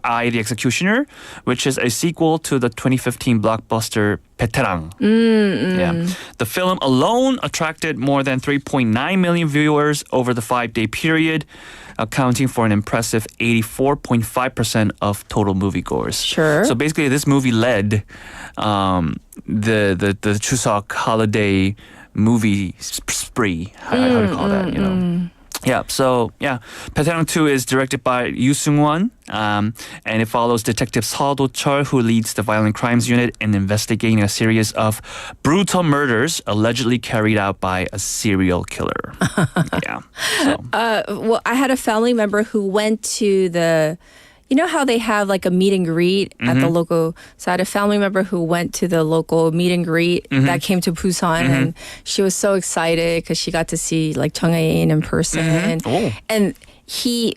I, the Executioner, which is a sequel to the 2015 blockbuster Beterang. Yeah. The film alone attracted more than 3.9 million viewers over the 5-day period, accounting for an impressive 84.5% of total moviegoers. Sure. So basically, this movie led the Chuseok holiday movie spree. How do you call that? Yeah, so Beterang 2 is directed by Yoo Seung-won, and it follows Detective Seo Do-chul, who leads the violent crimes unit in investigating a series of brutal murders allegedly carried out by a serial killer. Yeah. So. Well, I had a family member who went to the. You know how they have like a meet and greet at the local. So I had a family member who went to the local meet and greet that came to Busan, and she was so excited because she got to see like Chung Hae-in in person. Oh. And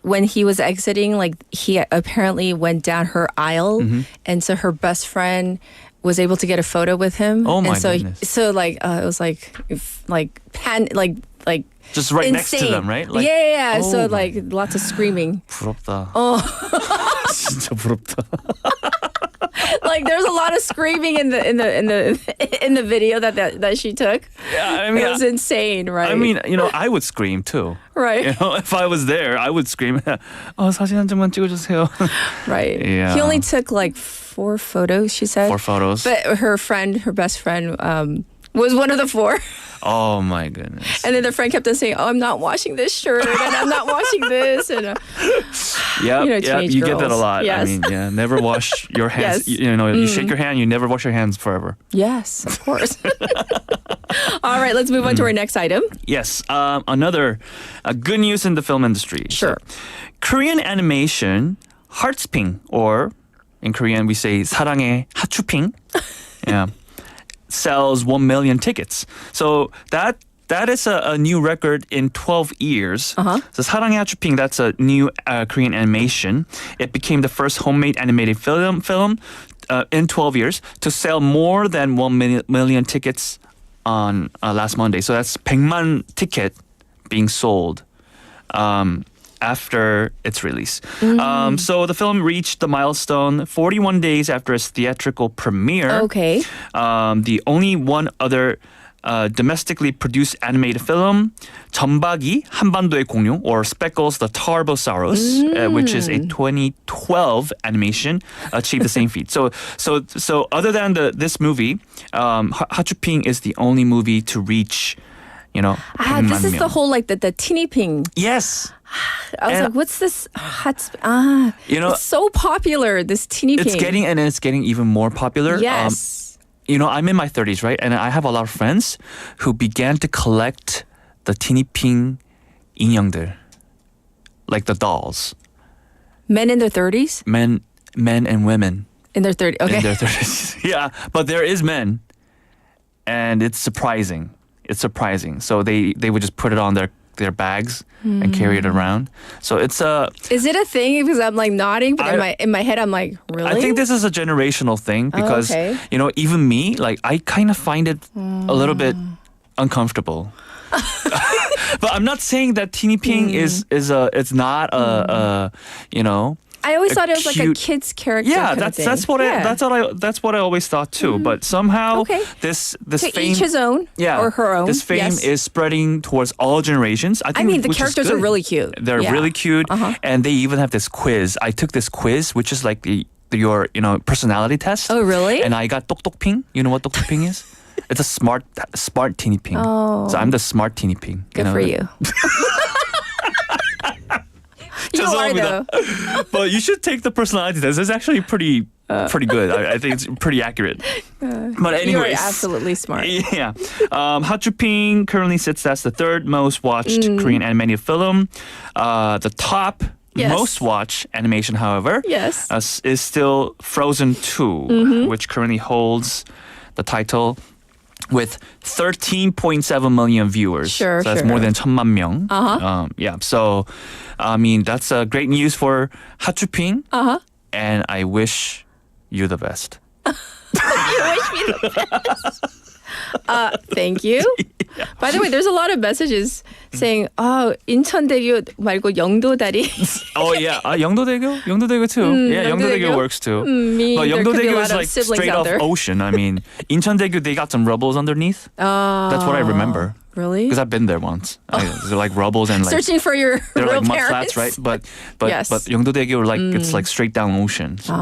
when he was exiting, like he apparently went down her aisle, and so her best friend was able to get a photo with him. Oh my and so, goodness. So like it was like Just right insane. next to them, right? Like, yeah. oh So my- like lots of screaming. 부럽다. Oh. 진짜 부럽다. Like there's a lot of screaming in the video that she took. Yeah, I mean, It was insane, right? I mean, I would scream too. right, If I was there, I would scream, 사진 한 장만 찍어주세요. right. Yeah. He only took like 4 photos, she said. 4 photos. But her best friend, was one of the 4. Oh my goodness. And then the friend kept on saying, "Oh, I'm not washing this shirt, and I'm not washing this." And Yeah, teenage you get that a girls. lot. Yes. I mean, never wash your hands. Yes. You shake your hand, you never wash your hands forever. yes, of course. All right, let's move on to our next item. Yes, another good news in the film industry. Sure. So, Korean animation Heartsping, or in Korean we say 사랑의 하추핑. Yeah. Sells 1 million tickets. So that is a new record in 12 years. So 사랑의 하추핑, that's a new Korean animation. It became the first homemade animated film in 12 years to sell more than 1 million tickets on last Monday. So that's 100만 ticket being sold after its release. So the film reached the milestone 41 days after its theatrical premiere. Okay. The only one other domestically produced animated film 전박이 한반도의 공룡 or Speckles the Tarbosaurus, which is a 2012 animation, achieved the same feat. So other than this movie, 하추핑 is the only movie to reach, this 100만 is 명. the whole like the teeny ping. Yes. I was And- like, what's this? You it's so popular. This teeny ping. It's getting even more popular. Yes. I'm in my 30s, right? And I have a lot of friends who began to collect the teeny ping 인형들, like the dolls. Men in their 30s? Men and women In their 30s. Okay. in their 30s. Yeah, but there is men, and it's surprising. It's surprising. So they would just put it on their bags and carry it around. So it's Is it a thing? Because I'm like nodding, but in my head I'm like, really? I think this is a generational thing because okay. even me, like I kind of find it a little bit uncomfortable. But I'm not saying that teeny ping it's not a I always a thought it was like a cute- kid's character. yeah, kind of thing. that's what I always thought too. But somehow Okay. this To fame, each his own, yeah, or her own. this fame yes. is spreading towards all generations. I think, mean, the which is characters are good. really cute. They're Yeah. really cute, Uh-huh. and they even have this quiz. I took this quiz, which is like your personality test. Oh, really? And I got 똑똑ping. You know what 똑똑ping is? It's a smart teeny ping. Oh. So I'm the smart teeny ping. Good for you. You are though. But you should take the personality test. It's actually pretty good. I think it's pretty accurate. But anyways, You're absolutely smart. Yeah. Hachuping currently sits as the third most watched Korean animated film. The top Yes. most watched animation, however, Yes. is still Frozen 2, which currently holds the title with 13.7 million viewers. Sure, so that's sure. more than 1,000,000 명. Uh-huh. Yeah. So, I mean, that's great news for Hachuping. Uh-huh. And I wish you the best. Thank you. By the way, there's a lot of messages saying, 인천대교 말고 영도다리. Oh yeah, 영도대교 too. Yeah, 영도대교? 영도대교 works too. Me, But there could be a 영도대교 lot is of like siblings straight out off there. ocean. I mean, 인천대교 they got some rubbles underneath. That's what I remember. Really? Because I've been there once. They're like rubbles and like Searching for your they're real like mud parents. flats, right? But Yes. 영도대교 like it's like straight down ocean. So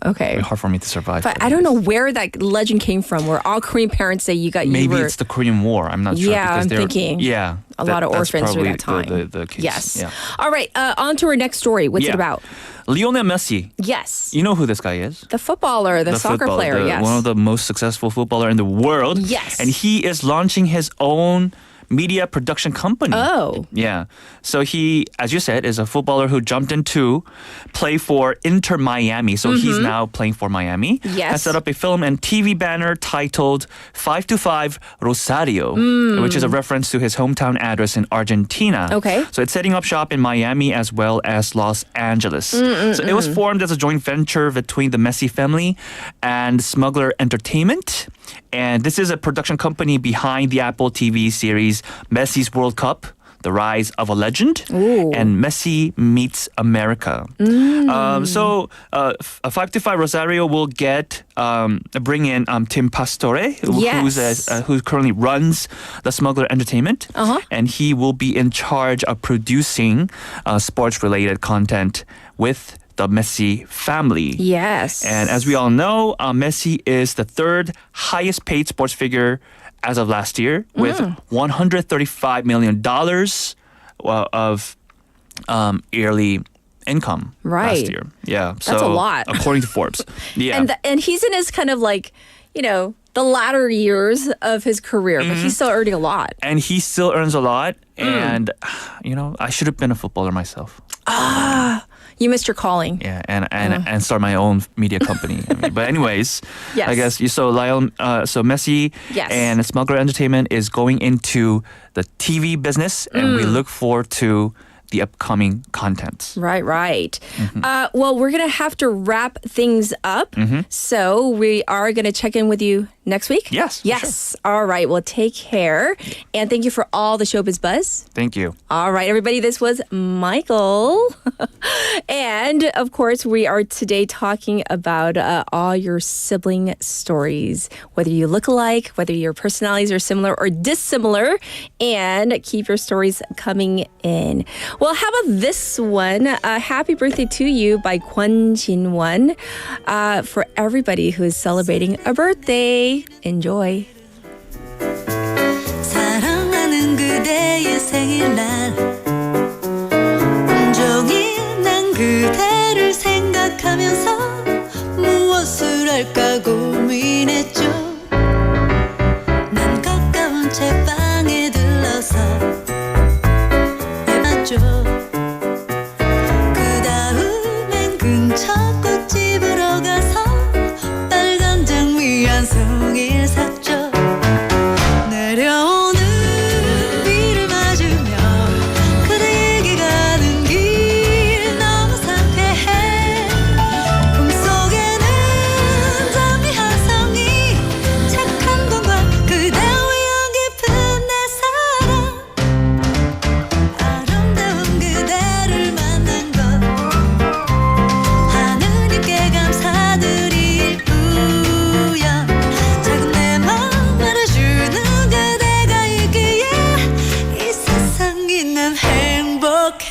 Okay. it's hard for me to survive. But there. I don't know where that legend came from, where all Korean parents say you Maybe were. it's the Korean War. I'm not sure. Yeah, because I'm they're- thinking Yeah, a lot of that's orphans during probably that time. The case. Yes. Yeah. All right. On to our next story. What's it Yeah. about? Lionel Messi. Yes. You know who this guy is? The footballer, the soccer footballer, player. Yes. One of the most successful footballer in the world. Yes. And he is launching his own media production company. Oh. Yeah. So he, as you said, is a footballer who jumped into play for Inter Miami. So he's now playing for Miami. Yes. Has set up a film and TV banner titled 525 Rosario, which is a reference to his hometown address in Argentina. Okay. So it's setting up shop in Miami as well as Los Angeles. So it was formed as a joint venture between the Messi family and Smuggler Entertainment. And this is a production company behind the Apple TV series Messi's World Cup, The Rise of a Legend, and Messi Meets America. So 525 Rosario will bring in Tim Pastore, Yes. who currently runs the Smuggler Entertainment, and he will be in charge of producing sports-related content with the Messi family. Yes. And as we all know, Messi is the third highest paid sports figure as of last year with $135 million of yearly income Right. last year. Yeah. That's a lot. According to Forbes. Yeah. And he's in his kind of like, the latter years of his career, but he's still earning a lot. And he still earns a lot. And, I should have been a footballer myself. You missed your calling. Yeah, and start my own media company. But anyways, Yes. I guess so Messi Yes. and Smuggler Entertainment is going into the TV business, and we look forward to the upcoming content. Right. Well, we're going to have to wrap things up. So we are going to check in with you next week? Yes, for Yes. All right. Well, take care. And thank you for all the Showbiz Buzz. Thank you. All right, everybody, this was Michael. And of course, we are today talking about all your sibling stories, whether you look alike, whether your personalities are similar or dissimilar, and keep your stories coming in. Well, how about this one? Happy birthday to you by Kwon Jin-won for everybody who is celebrating a birthday. Enjoy. 사랑하는 그대의 생일날 온종일 난 그대를 생각하면서 무엇을 할까 고민했죠. 난 가까운 채방에 들러서 해봤죠. 그 다음엔 근처 꽃집으로 가서 빨간 장미 한 송이를 샀죠. 내려오는 비를 맞으며 그대에게 가는 길 너무 상쾌해. 꿈속에는 장미 한 송이 착한 공간 그대 위한 깊은 내 사랑. 아름다운 그대를 만난 것 하느님께 감사드릴 우연. 작은 내 맘 알아주는 그대가 있기에 이 세상이 난 행복해.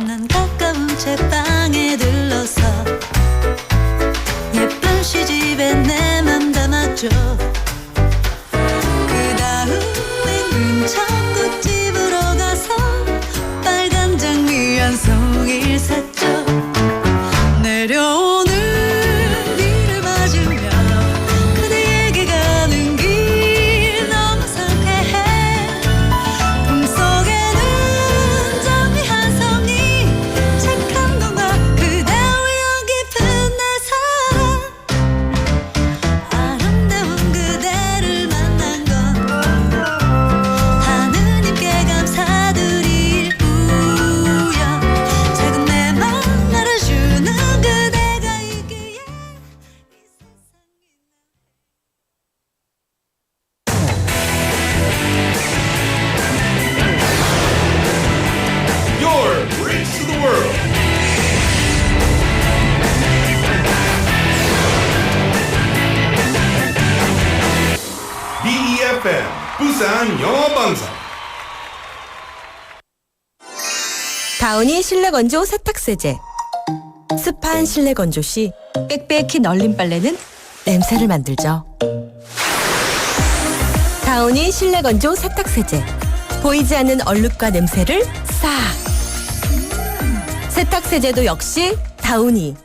난 가까운 채방에 들러서 예쁜 시집에 내 맘 담았죠. 그 다음엔 근처 꽃집으로 가서 빨간 장미 한 송이를 샀죠. 내려오는 비를 맞으며 그대에게 가는 길 너무 상쾌해. 꿈속에는 장미 한 송이 착한 공간 그대 위한 깊은 내 사랑. 아름다운 그대를 만난 것 하느님께 감사드릴 우연. 작은 내 맘 알아주는 그대가 있기에 Your Bridge to the World. BEFM 부산 영어 방송. 다운이 실내 건조 세탁세제. 습한 실내 건조 시 빽빽히 널린 빨래는 냄새를 만들죠. 다운이 실내 건조 세탁세제. 보이지 않는 얼룩과 냄새를 싹. 세탁세제도 역시 다운이.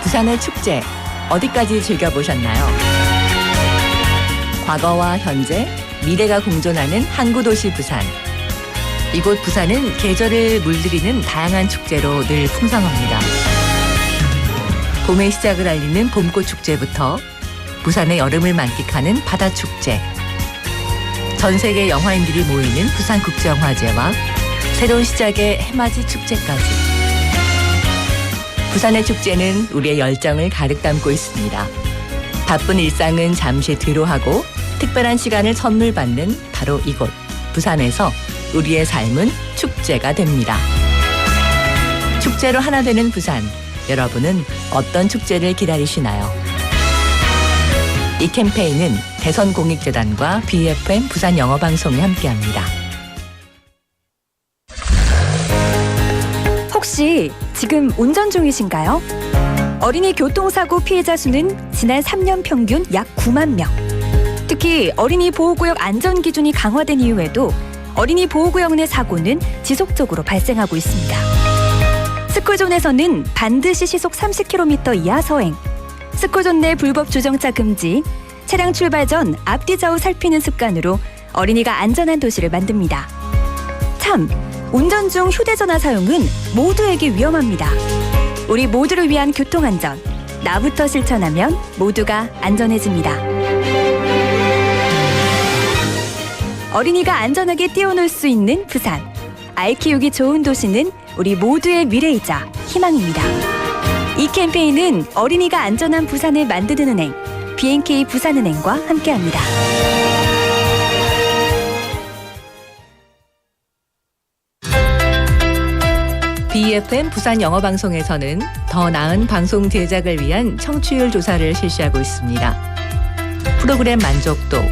부산의 축제 어디까지 즐겨보셨나요? 과거와 현재, 미래가 공존하는 항구도시 부산. 이곳 부산은 계절을 물들이는 다양한 축제로 늘 풍성합니다. 봄의 시작을 알리는 봄꽃 축제부터 부산의 여름을 만끽하는 바다 축제, 전 세계 영화인들이 모이는 부산국제영화제와 새로운 시작의 해맞이 축제까지. 부산의 축제는 우리의 열정을 가득 담고 있습니다. 바쁜 일상은 잠시 뒤로 하고 특별한 시간을 선물 받는 바로 이곳 부산에서 우리의 삶은 축제가 됩니다. 축제로 하나 되는 부산. 여러분은 어떤 축제를 기다리시나요? 이 캠페인은 대선공익재단과 BFM 부산 영어방송이 함께합니다. 혹시 지금 운전 중이신가요? 어린이 교통사고 피해자 수는 지난 3년 평균 약 9만 명. 특히 어린이 보호구역 안전기준이 강화된 이후에도 어린이 보호구역 내 사고는 지속적으로 발생하고 있습니다. 스쿨존에서는 반드시 시속 30km 이하 서행, 스쿨존 내 불법 주정차 금지, 차량 출발 전 앞뒤 좌우 살피는 습관으로 어린이가 안전한 도시를 만듭니다. 참, 운전 중 휴대전화 사용은 모두에게 위험합니다. 우리 모두를 위한 교통안전, 나부터 실천하면 모두가 안전해집니다. 어린이가 안전하게 뛰어놀 수 있는 부산. 아이 키우기 좋은 도시는 우리 모두의 미래이자 희망입니다. 이 캠페인은 어린이가 안전한 부산을 만드는 은행, B&K 부산은행과 함께합니다. BFM 부산 영어방송에서는 더 나은 방송 제작을 위한 청취율 조사를 실시하고 있습니다. 프로그램 만족도,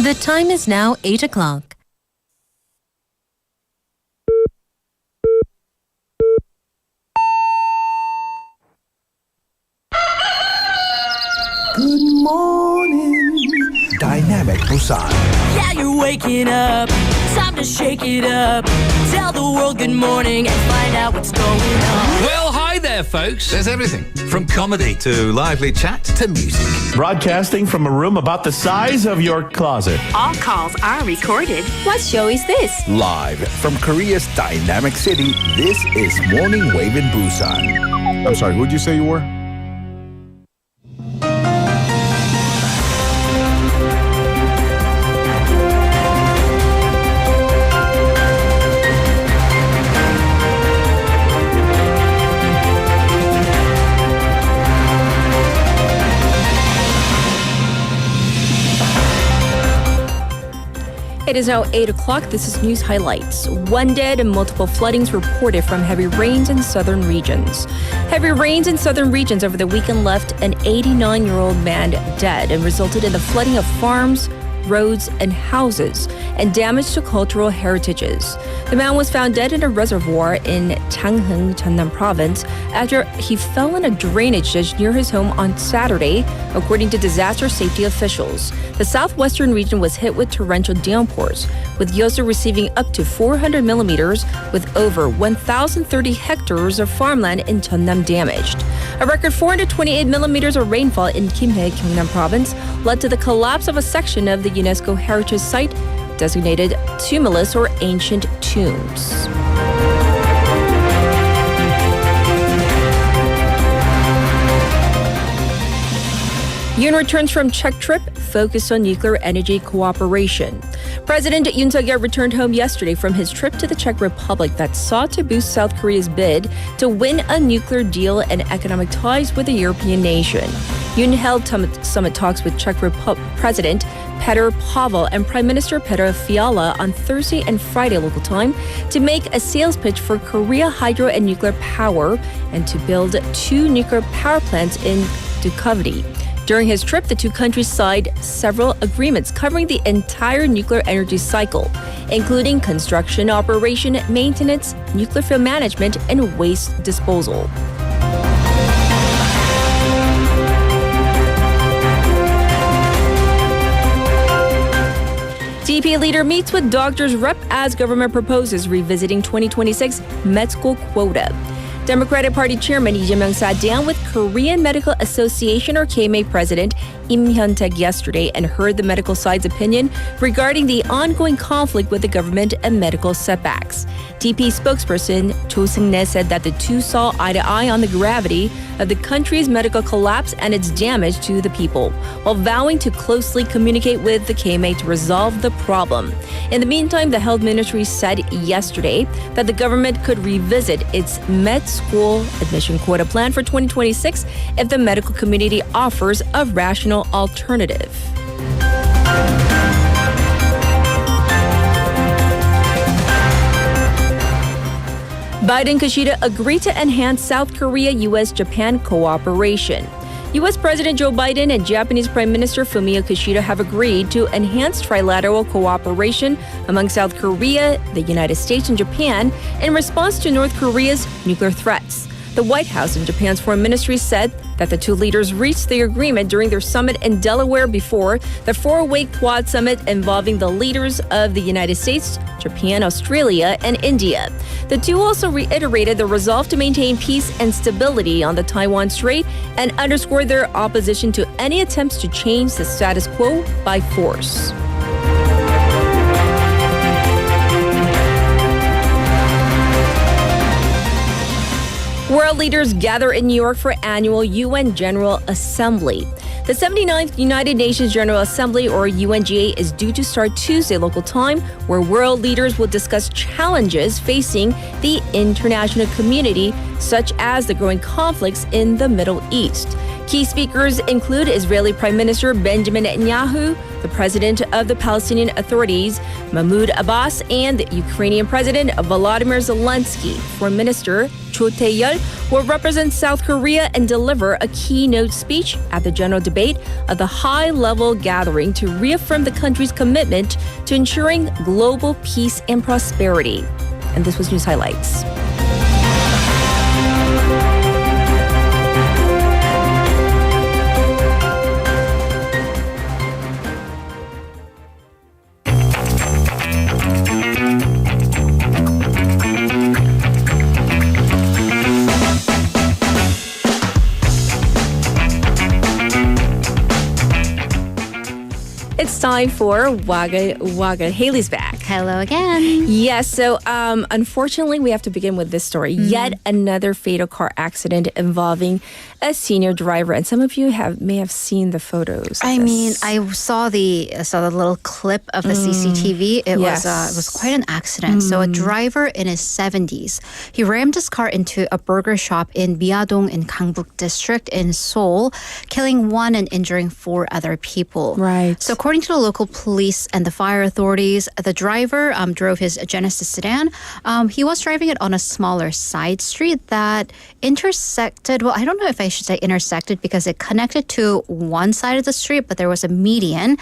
The time is now 8 o'clock. Good morning, Dynamic Busan. Yeah, you're waking up. Time to shake it up. Tell the world good morning and find out what's going on. Well, hi there, folks. There's everything from comedy to lively chat to music. Broadcasting from a room about the size of your closet. All calls are recorded. What show is this? Live from Korea's dynamic city, this is Morning Wave in Busan. I'm sorry, who'd you say you were? It is now 8 o'clock. This is news highlights. One dead and multiple floodings reported from heavy rains in southern regions. Heavy rains in southern regions over the weekend left an 89-year-old man dead and resulted in the flooding of farms, roads, and houses, and damage to cultural heritages. The man was found dead in a reservoir in Changheng, Jeonnam Province, after he fell in a drainage ditch near his home on Saturday, according to disaster safety officials. The southwestern region was hit with torrential downpours, with Yeosu receiving up to 400 millimeters, with over 1,030 hectares of farmland in Jeonnam damaged. A record 428 millimeters of rainfall in Kimhae, Gyeongnam Province, led to the collapse of a section of the UNESCO Heritage Site designated Tumulus or Ancient Tombs. Yoon returns from Czech trip focused on nuclear energy cooperation. President Yoon Suk-yeol returned home yesterday from his trip to the Czech Republic that sought to boost South Korea's bid to win a nuclear deal and economic ties with the European nation. Yoon held summit talks with Czech President Petr Pavel and Prime Minister Petr Fiala on Thursday and Friday local time to make a sales pitch for Korea hydro and nuclear power and to build 2 nuclear power plants in Dukovany. During his trip, the two countries signed several agreements covering the entire nuclear energy cycle, including construction, operation, maintenance, nuclear fuel management, and waste disposal. DP leader meets with doctors rep as government proposes revisiting 2026 med school quota. Democratic Party Chairman Lee Jae-myung sat down with Korean Medical Association or KMA President Im Hyun-taek yesterday and heard the medical side's opinion regarding the ongoing conflict with the government and medical setbacks. DP spokesperson Cho Seung-nae said that the two saw eye to eye on the gravity of the country's medical collapse and its damage to the people, while vowing to closely communicate with the KMA to resolve the problem. In the meantime, the health ministry said yesterday that the government could revisit its med school admission quota plan for 2026 if the medical community offers a rational alternative. Biden Kishida agreed to enhance South Korea-U.S.-Japan cooperation. U.S. President Joe Biden and Japanese Prime Minister Fumio Kishida have agreed to enhance trilateral cooperation among South Korea, the United States, and Japan in response to North Korea's nuclear threats. The White House and Japan's foreign ministry said that the two leaders reached the agreement during their summit in Delaware before the four-way Quad summit involving the leaders of the United States, Japan, Australia, and India. The two also reiterated the resolve to maintain peace and stability on the Taiwan Strait and underscored their opposition to any attempts to change the status quo by force. World leaders gather in New York for annual UN General Assembly. The 79th United Nations General Assembly, or UNGA, is due to start Tuesday local time, where world leaders will discuss challenges facing the international community, such as the growing conflicts in the Middle East. Key speakers include Israeli Prime Minister Benjamin Netanyahu, the President of the Palestinian Authorities, Mahmoud Abbas, and the Ukrainian President Volodymyr Zelensky. Foreign Minister Cho Tae-yeol will represent South Korea and deliver a keynote speech at the general debate of the high-level gathering to reaffirm the country's commitment to ensuring global peace and prosperity. And this was News Highlights. It's time for Wagga Wagga. Haley's back. Hello again. Yes, so unfortunately, we have to begin with this story. Yet another fatal car accident involving a senior driver, and some of you may have seen the photos. I mean, I saw the little clip of the CCTV. It was quite an accident. So a driver in his 70s, he rammed his car into a burger shop in Myeodong in Gangbuk district in Seoul, killing one and injuring four other people. Right. So according to the local police and the fire authorities, the driver drove his Genesis sedan. He was driving it on a smaller side street that intersected, well, I don't know if I should say intersected because it connected to one side of the street, but there was a median,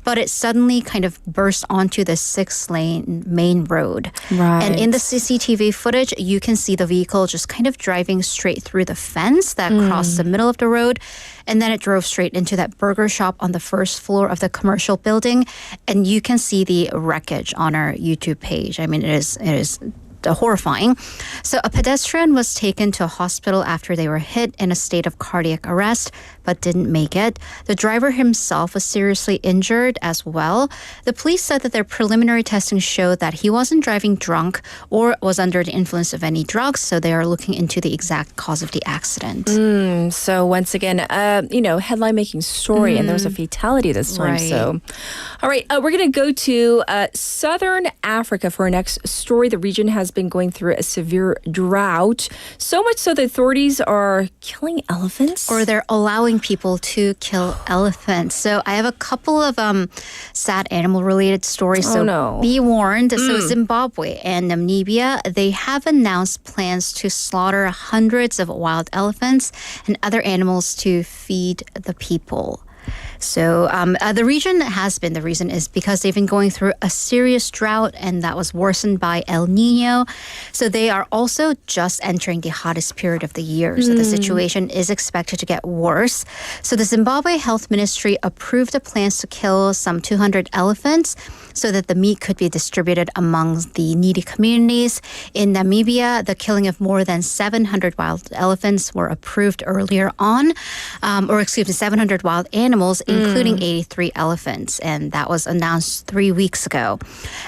but it suddenly kind of burst onto the 6-lane main road. Right. And in the CCTV footage, you can see the vehicle just kind of driving straight through the fence that crossed the middle of the road. And then it drove straight into that burger shop on the first floor of the commercial building. And you can see the wreckage on our YouTube page. I mean, it is horrifying. So a pedestrian was taken to a hospital after they were hit in a state of cardiac arrest, but didn't make it. The driver himself was seriously injured as well. The police said that their preliminary testing showed that he wasn't driving drunk or was under the influence of any drugs, so they are looking into the exact cause of the accident. So once again, headline-making story, and there was a fatality this time. Right. So, all right, we're going to go to Southern Africa for our next story. The region has been going through a severe drought, so much so the authorities are killing elephants. Or they're allowing people to kill elephants. So I have a couple of sad animal-related stories. Oh, so no. Be warned. So Zimbabwe and Namibia, they have announced plans to slaughter hundreds of wild elephants and other animals to feed the people. So the reason is because they've been going through a serious drought, and that was worsened by El Nino. So they are also just entering the hottest period of the year. So the situation is expected to get worse. So the Zimbabwe Health Ministry approved the plans to kill some 200 elephants so that the meat could be distributed among the needy communities. In Namibia, the killing of more than 700 wild elephants were approved earlier on, 700 wild animals, including 83 elephants, and that was announced 3 weeks ago.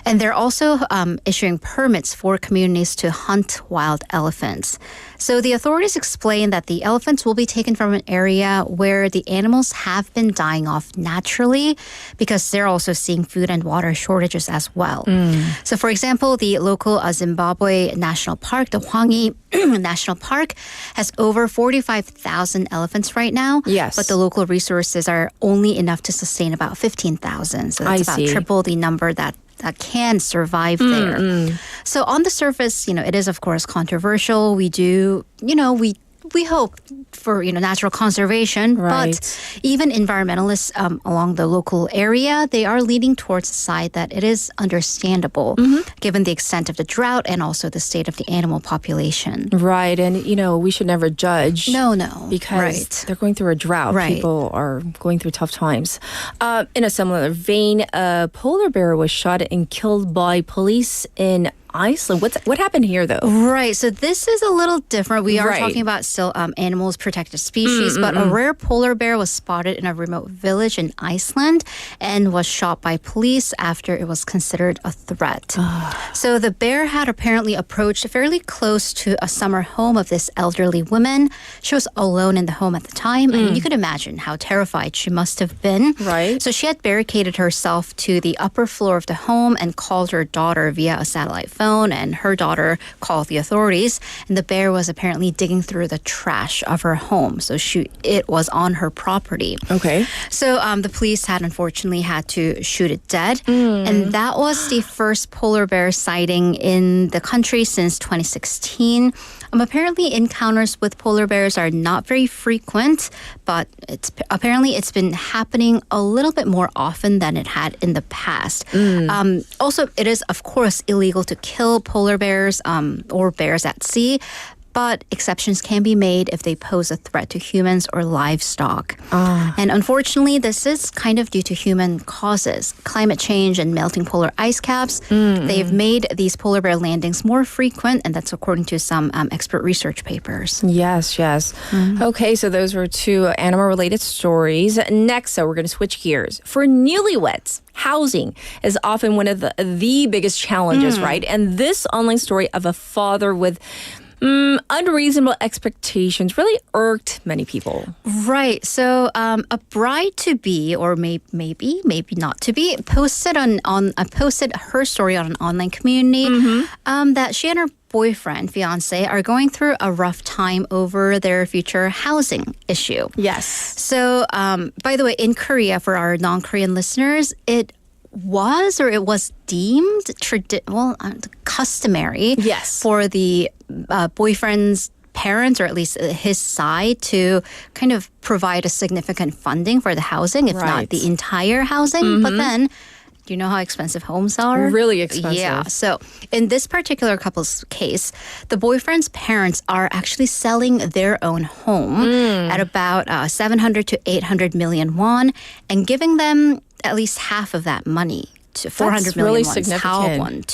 And they're also issuing permits for communities to hunt wild elephants. So the authorities explain that the elephants will be taken from an area where the animals have been dying off naturally because they're also seeing food and water shortages as well. So for example, the local Zimbabwe National Park, the Hwangi National Park, has over 45,000 elephants right now. Yes. But the local resources are only enough to sustain about 15,000. So that's about triple the number that can survive there. So on the surface, it is of course controversial. We do, we hope for natural conservation, but even environmentalists along the local area, they are leaning towards the side that it is understandable given the extent of the drought and also the state of the animal population. Right, and we should never judge. No, because they're going through a drought. People are going through tough times. In a similar vein, a polar bear was shot and killed by police in Iceland. What happened here, though? Right. So this is a little different. We are talking about still animals, protected species, but a rare polar bear was spotted in a remote village in Iceland and was shot by police after it was considered a threat. So the bear had apparently approached fairly close to a summer home of this elderly woman. She was alone in the home at the time, and you could imagine how terrified she must have been. Right. So she had barricaded herself to the upper floor of the home and called her daughter via a satellite phone. And her daughter called the authorities, and the bear was apparently digging through the trash of her home. So it was on her property. Okay. So the police had unfortunately had to shoot it dead. And that was the first polar bear sighting in the country since 2016. Apparently encounters with polar bears are not very frequent, but it's been happening a little bit more often than it had in the past. Also, it is of course illegal to kill polar bears or bears at sea, but exceptions can be made if they pose a threat to humans or livestock. And unfortunately, this is kind of due to human causes. Climate change and melting polar ice caps, they've made these polar bear landings more frequent, and that's according to some expert research papers. Yes. Okay, so those were two animal-related stories. Next, so we're going to switch gears. For newlyweds, housing is often one of the biggest challenges, right? And this online story of a father with unreasonable expectations really irked many people. Right. So a bride-to-be, or maybe not to be, posted her story on an online community that she and her fiance are going through a rough time over their future housing issue. Yes. So by the way, in Korea, for our non-Korean listeners, it was deemed customary for the boyfriend's parents, or at least his side, to kind of provide a significant funding for the housing, if not the entire housing. But then, do you know how expensive homes are? Really expensive. Yeah. So in this particular couple's case, the boyfriend's parents are actually selling their own home at about 700 to 800 million won and giving them at least half of that money. To 400 million really won, significant.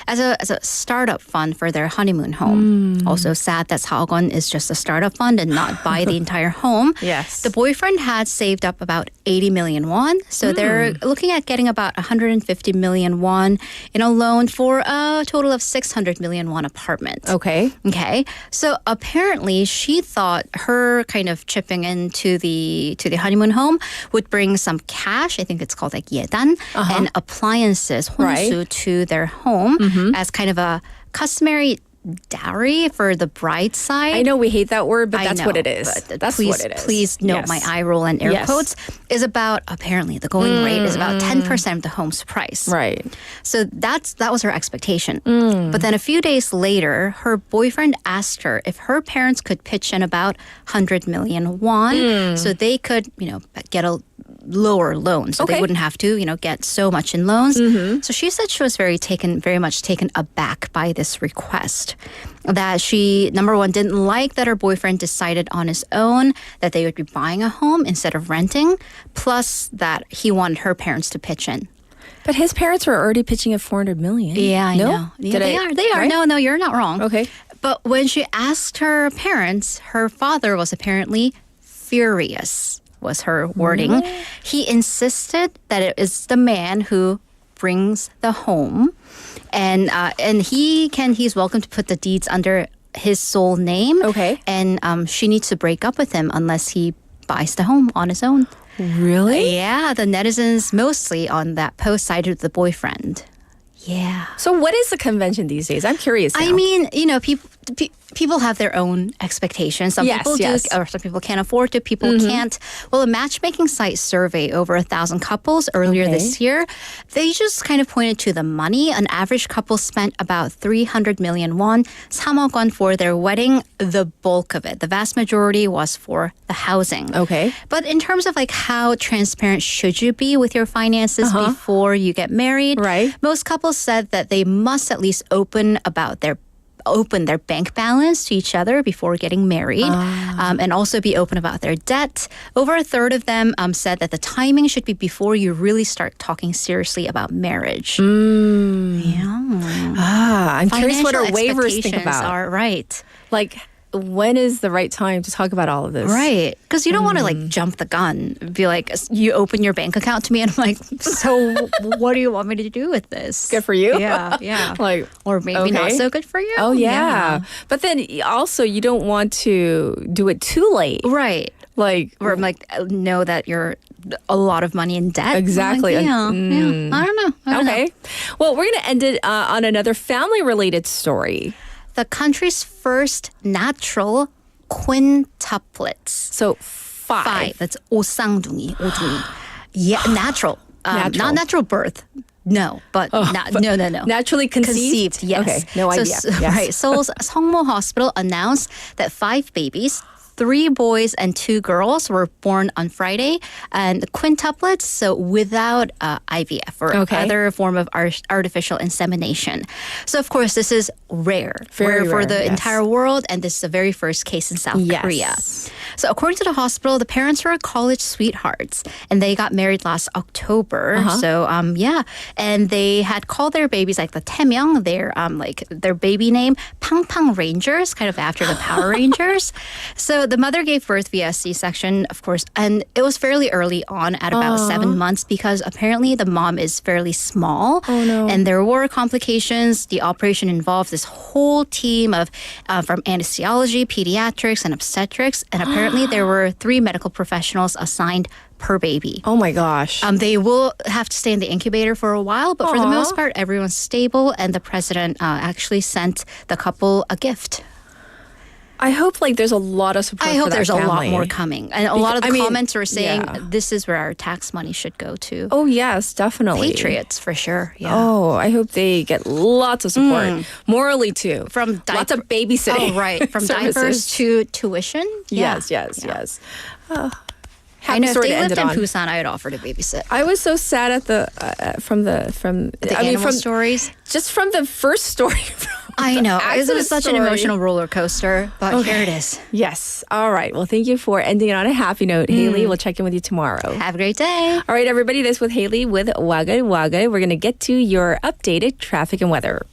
as a startup fund for their honeymoon home. Also sad that Saogon is just a startup fund and not buy the entire home. Yes. The boyfriend had saved up about 80 million won, so they're looking at getting about 150 million won in a loan for a total of 600 million won apartment. Okay. So apparently she thought her kind of chipping into the honeymoon home would bring some cash. I think it's called like yedan, and appliances, 혼수, to their home as kind of a customary dowry for the bride's side. I know we hate that word, but that's what it is. That's what it is. Please note my eye roll and air quotes is about, apparently the going rate is about 10% of the home's price. Right. So that was her expectation. But then a few days later, her boyfriend asked her if her parents could pitch in about 100 million won so they could, get a lower loans, so they wouldn't have to, get so much in loans. So she said she was very much taken aback by this request. That she, number one, didn't like that her boyfriend decided on his own that they would be buying a home instead of renting, plus that he wanted her parents to pitch in. But his parents were already pitching at $400 million. Yeah, I no? know. Yeah, they are. Right? No, you're not wrong. Okay. But when she asked her parents, her father was apparently furious, was her wording. He insisted that it is the man who brings the home, and he's welcome to put the deeds under his sole name. Okay. And she needs to break up with him unless he buys the home on his own. Really? Yeah, the netizens mostly on that post sided with the boyfriend. Yeah. So what is the convention these days? I'm curious now. I mean, people have their own expectations. Some people do, or some people can't afford to. People can't. Well, a matchmaking site survey over 1,000 couples earlier this year, they just kind of pointed to the money. An average couple spent about 300 million won, 3억 won for their wedding. The bulk of it, the vast majority, was for the housing. Okay. But in terms of like how transparent should you be with your finances before you get married, right? Most couples said that they must at least open their bank balance to each other before getting married, and also be open about their debt. Over a third of them said that the timing should be before you really start talking seriously about marriage. Yeah. I'm curious what our Financial waivers think expectations about. are right. Like, when is the right time to talk about all of this? Right. Because you don't want to like jump the gun. Be like, you open your bank account to me and I'm like, so what do you want me to do with this? Good for you. Yeah. Like, or maybe not so good for you. Oh, yeah. But then also you don't want to do it too late. Right. Like, or like know that you're a lot of money in debt. Exactly. Like, yeah. I don't know. Okay. Well, we're going to end it on another family-related story. The country's first natural quintuplets. So five. That's 오쌍둥이. Yeah, natural. Not natural birth. No, but no. Naturally conceived? Yes. Okay, no idea. Yes. Right. Seoul's Songmo Hospital announced that 5 babies, 3 boys and 2 girls, were born on Friday, and quintuplets, so without IVF or other form of artificial insemination. So, of course, this is rare. Very for rare, the yes. entire world, and this is the very first case in South Korea. So, according to the hospital, the parents were college sweethearts, and they got married last October. So, and they had called their babies like the Taemyeong, their baby name, Pangpang Rangers, kind of after the Power Rangers. So the mother gave birth via C-section, of course, and it was fairly early on at about 7 months because apparently the mom is fairly small. Oh, no. And there were complications. The operation involved this whole team of from anesthesiology, pediatrics, and obstetrics. And apparently there were 3 medical professionals assigned per baby. Oh my gosh. They will have to stay in the incubator for a while, but for the most part, everyone's stable. And the president actually sent the couple a gift. I hope there's a lot of support. I hope for that there's a lot family. more coming. And a lot of the I mean, comments are saying yeah. this is where our tax money should go to. Oh, yes, definitely. Patriots, for sure. Yeah. Oh, I hope they get lots of support. Morally, too. From lots of babysitting. Oh, right. From services. diapers to tuition. Yes. I Happy know if story they to end lived it in on. Busan, I would offer to babysit. I was so sad at the animal stories. Just from the first story. I know. It was such an story. emotional roller coaster, but here it is. Yes. All right. Well, thank you for ending it on a happy note, Haley. We'll check in with you tomorrow. Have a great day. All right, everybody. This with Haley with Waga Waga. We're going to get to your updated traffic and weather.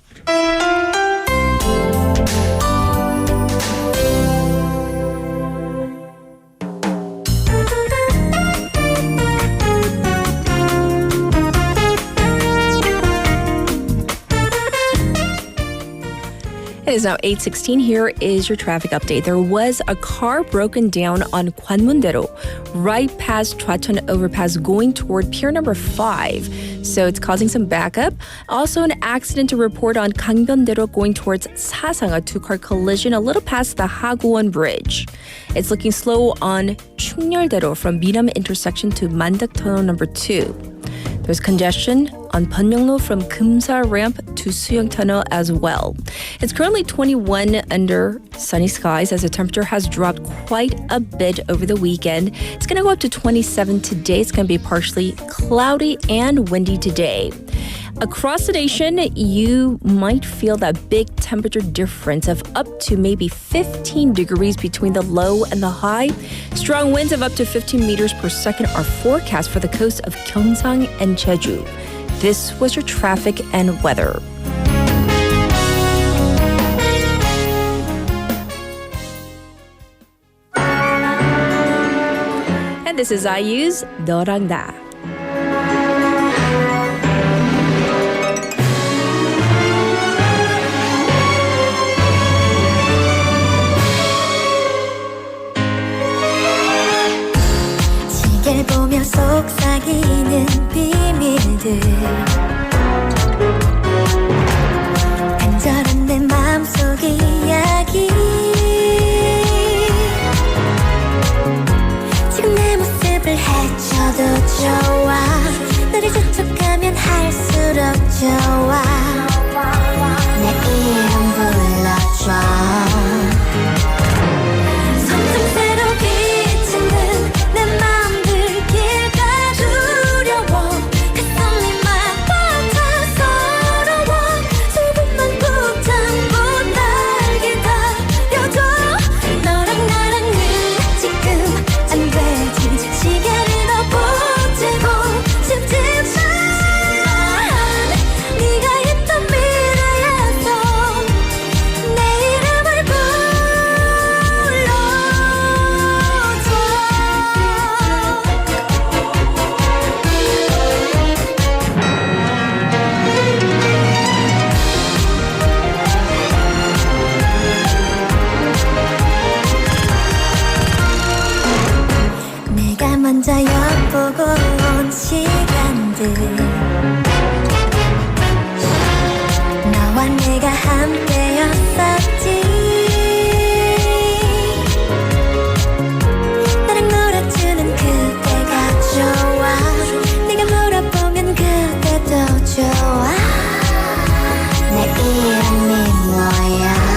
It is now 8:16. Here is your traffic update. There was a car broken down on Gwanmun-daero, right past Chwacheon overpass going toward pier number 5. So it's causing some backup. Also an accident to report on Gangbyeon-daero going towards Sasang, a 2-car collision a little past the Hagwon Bridge. It's looking slow on Chungnyeol-daero from Minam intersection to Mandak Tunnel number 2. There's congestion on Panmyeongno from Kumsa ramp to Suyong Tunnel as well. It's currently 21 under sunny skies as the temperature has dropped quite a bit over the weekend. It's going to go up to 27 today. It's going to be partially cloudy and windy today. Across the nation, you might feel that big temperature difference of up to maybe 15 degrees between the low and the high. Strong winds of up to 15 meters per second are forecast for the coast of Gyeongsang and Jeju. This was your traffic and weather. And this is IU's 너랑 나. 시계를 보며 속삭이는 비밀들 간절한 내 마음속 이야기 지금 내 모습을 헤쳐도 좋아 너를 재촉하면 할수록 좋아 내 이름 불러줘 먼저 엿보고 온 시간들 너와 내가 함께였었지 나랑 놀아주는 그대가 좋아 네가 물어보면 그대도 좋아 내 이름이 뭐야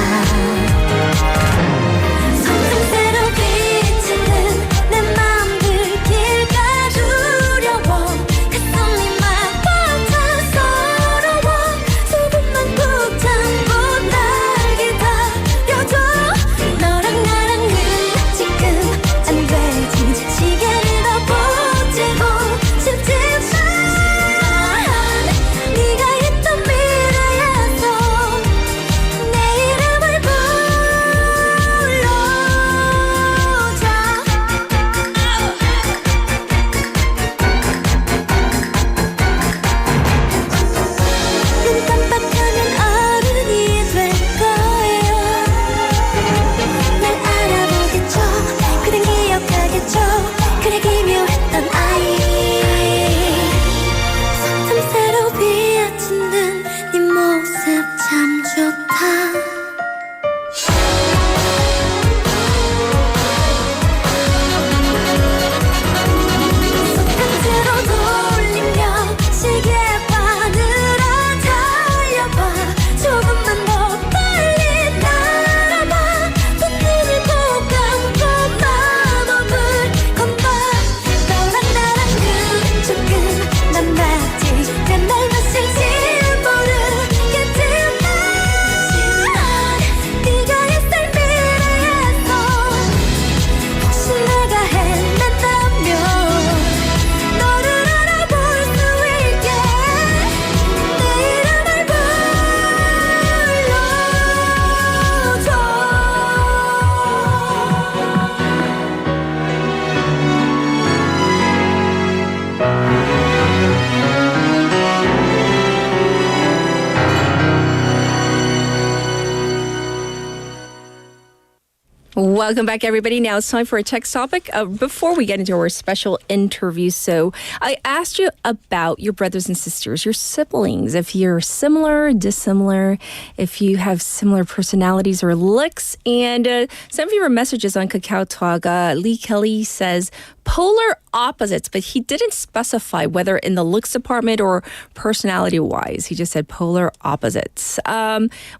Welcome back, everybody. Now it's time for a text topic. Before we get into our special interview, so I asked you about your brothers and sisters, your siblings, if you're similar, dissimilar, if you have similar personalities or looks. And some of your messages on Kakao Talk, Lee Kelly says, polar opposites, but he didn't specify whether in the looks department or personality-wise. He just said polar opposites.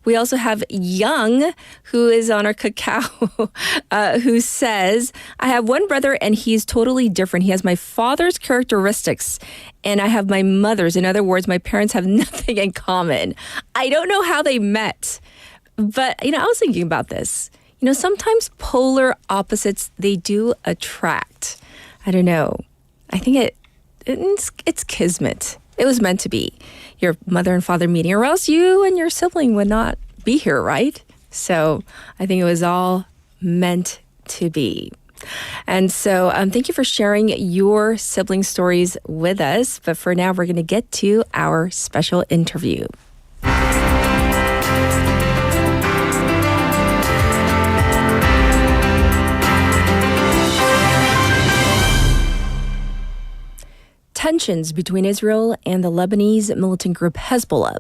We also have Young, who is on our cacao, who says, I have one brother and he's totally different. He has my father's characteristics and I have my mother's. In other words, my parents have nothing in common. I don't know how they met, but, I was thinking about this. Sometimes polar opposites, they do attract. I don't know. I think it's kismet. It was meant to be. Your mother and father meeting, or else you and your sibling would not be here, right? So I think it was all meant to be. And so thank you for sharing your sibling stories with us. But for now, we're going to get to our special interview. Tensions between Israel and the Lebanese militant group Hezbollah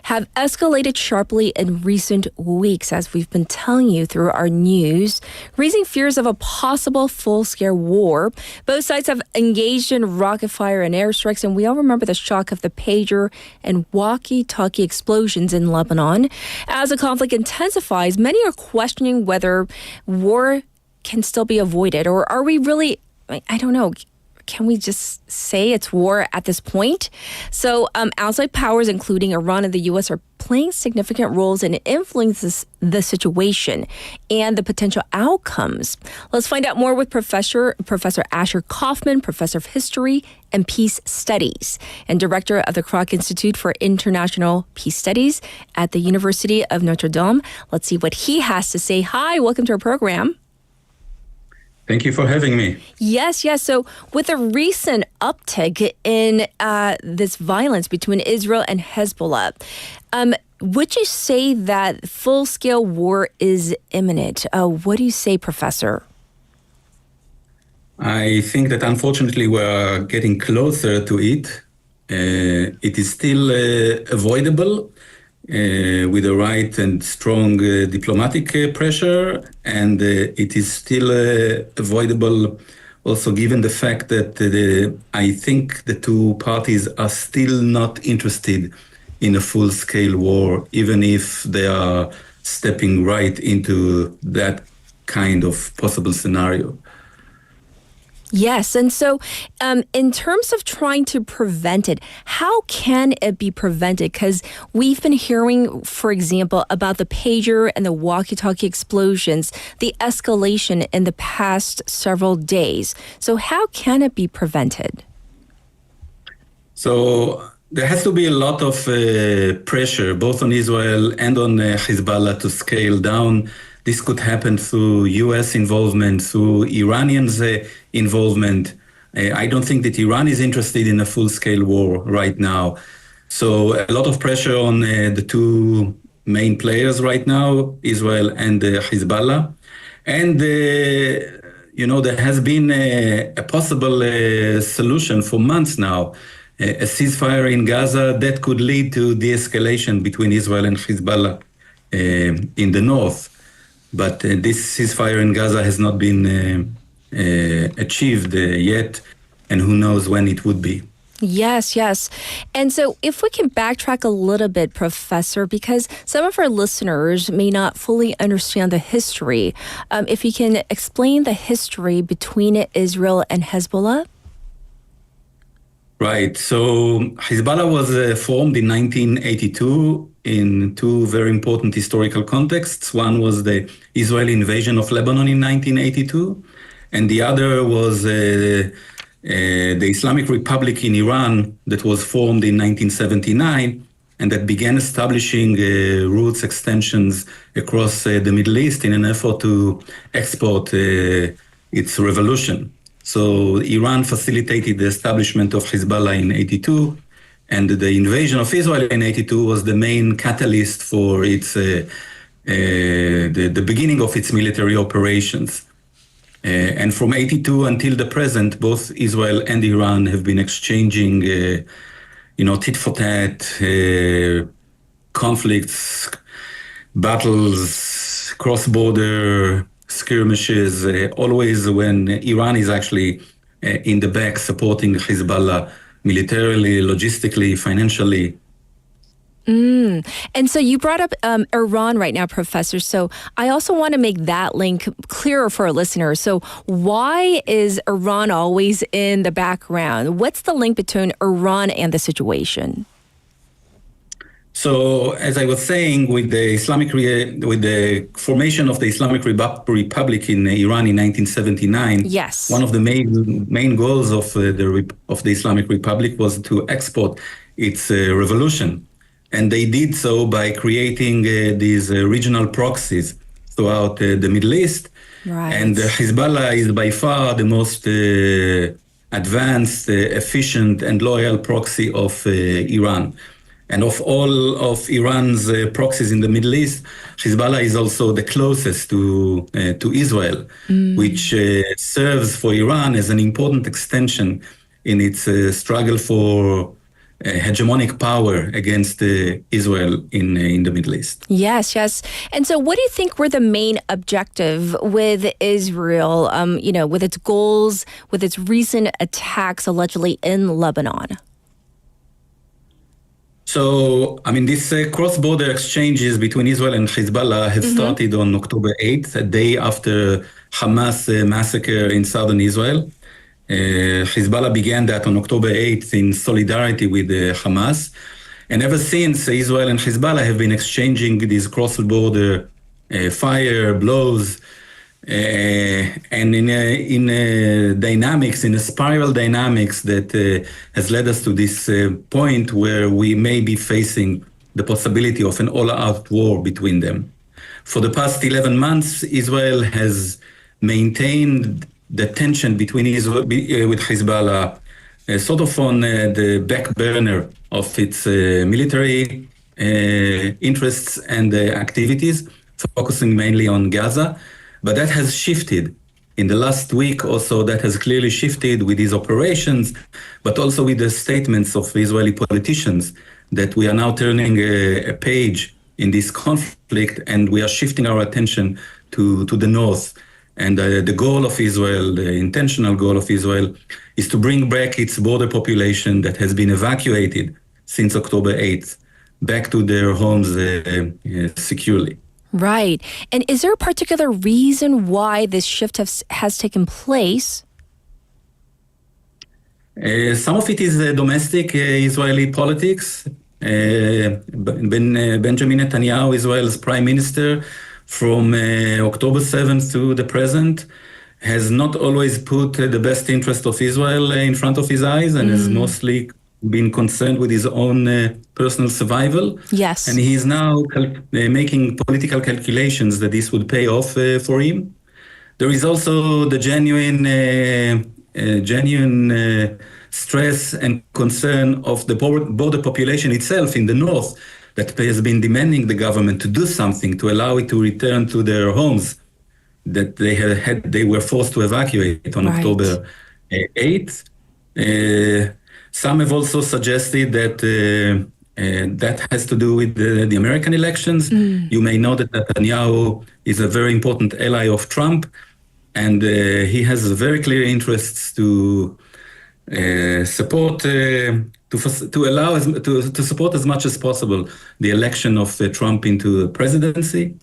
have escalated sharply in recent weeks, as we've been telling you through our news, raising fears of a possible full-scale war. Both sides have engaged in rocket fire and airstrikes, and we all remember the shock of the pager and walkie-talkie explosions in Lebanon. As the conflict intensifies, many are questioning whether war can still be avoided, or are we really, I don't know, can we just say it's war at this point? So outside powers, including Iran and the U.S., are playing significant roles in influencing the situation and the potential outcomes. Let's find out more with Professor Asher Kaufman, Professor of History and Peace Studies and Director of the Kroc Institute for International Peace Studies at the University of Notre Dame. Let's see what he has to say. Hi, welcome to our program. Thank you for having me. Yes. So with a recent uptick in this violence between Israel and Hezbollah, would you say that full-scale war is imminent? What do you say, Professor? I think that unfortunately we're getting closer to it. It is still avoidable with the right and strong diplomatic pressure, and it is still avoidable also given the fact that I think the two parties are still not interested in a full-scale war, even if they are stepping right into that kind of possible scenario. Yes. And so in terms of trying to prevent it, how can it be prevented? Because we've been hearing, for example, about the pager and the walkie-talkie explosions, the escalation in the past several days. So how can it be prevented? So there has to be a lot of pressure, both on Israel and on Hezbollah, to scale down. This could happen through U.S. involvement, through Iranians' involvement. I don't think that Iran is interested in a full-scale war right now. So a lot of pressure on the two main players right now, Israel and Hezbollah. And, there has been a possible solution for months now, a ceasefire in Gaza that could lead to de-escalation between Israel and Hezbollah in the north. But this ceasefire in Gaza has not been achieved yet, and who knows when it would be. Yes. And so if we can backtrack a little bit, Professor, because some of our listeners may not fully understand the history, if you can explain the history between Israel and Hezbollah? Right. So Hezbollah was formed in 1982 in two very important historical contexts. One was the Israeli invasion of Lebanon in 1982, and the other was the Islamic Republic in Iran that was formed in 1979 and that began establishing roots extensions across the Middle East in an effort to export its revolution. So Iran facilitated the establishment of Hezbollah in 82, and the invasion of Israel in 82 was the main catalyst for its the beginning of its military operations. And from 82 until the present, both Israel and Iran have been exchanging, tit for tat conflicts, battles, cross-border skirmishes, always when Iran is actually in the back supporting Hezbollah militarily, logistically, financially. And so you brought up Iran right now, Professor. So I also want to make that link clearer for our listeners. So why is Iran always in the background? What's the link between Iran and the situation? So, as I was saying, with the formation of the Islamic Republic in Iran in 1979, yes, one of the main goals of the Islamic Republic was to export its revolution, and they did so by creating these regional proxies throughout the Middle East. Right. And Hezbollah is by far the most advanced, efficient, and loyal proxy of Iran. And of all of Iran's proxies in the Middle East, Hezbollah is also the closest to Israel, which serves for Iran as an important extension in its struggle for hegemonic power against Israel in the Middle East. Yes, yes. And so what do you think were the main objective with Israel, with its goals, with its recent attacks allegedly in Lebanon? So, these cross-border exchanges between Israel and Hezbollah have started on October 8th, a day after Hamas massacre in southern Israel. Hezbollah began that on October 8th in solidarity with Hamas. And ever since, Israel and Hezbollah have been exchanging these cross-border fire, blows, and in dynamics, in a spiral dynamics that has led us to this point where we may be facing the possibility of an all-out war between them. For the past 11 months, Israel has maintained the tension between Israel with Hezbollah sort of on the back burner of its military interests and activities, focusing mainly on Gaza. But that has shifted. In the last week or so, that has clearly shifted with these operations, but also with the statements of Israeli politicians that we are now turning a page in this conflict and we are shifting our attention to the north. And the goal of Israel, the intentional goal of Israel, is to bring back its border population that has been evacuated since October 8th back to their homes securely. Right. And is there a particular reason why this shift has taken place? Some of it is domestic Israeli politics. Benjamin Netanyahu, Israel's prime minister, from October 7th to the present, has not always put the best interest of Israel in front of his eyes and has mostly been concerned with his own personal survival. Yes. And he's now making political calculations that this would pay off for him. There is also the genuine stress and concern of the border population itself in the north that has been demanding the government to do something to allow it to return to their homes that they were forced to evacuate on October 8th. Some have also suggested that that has to do with the American elections. You may know that Netanyahu is a very important ally of Trump, and he has very clear interests to support, to support as much as possible the election of Trump into the presidency.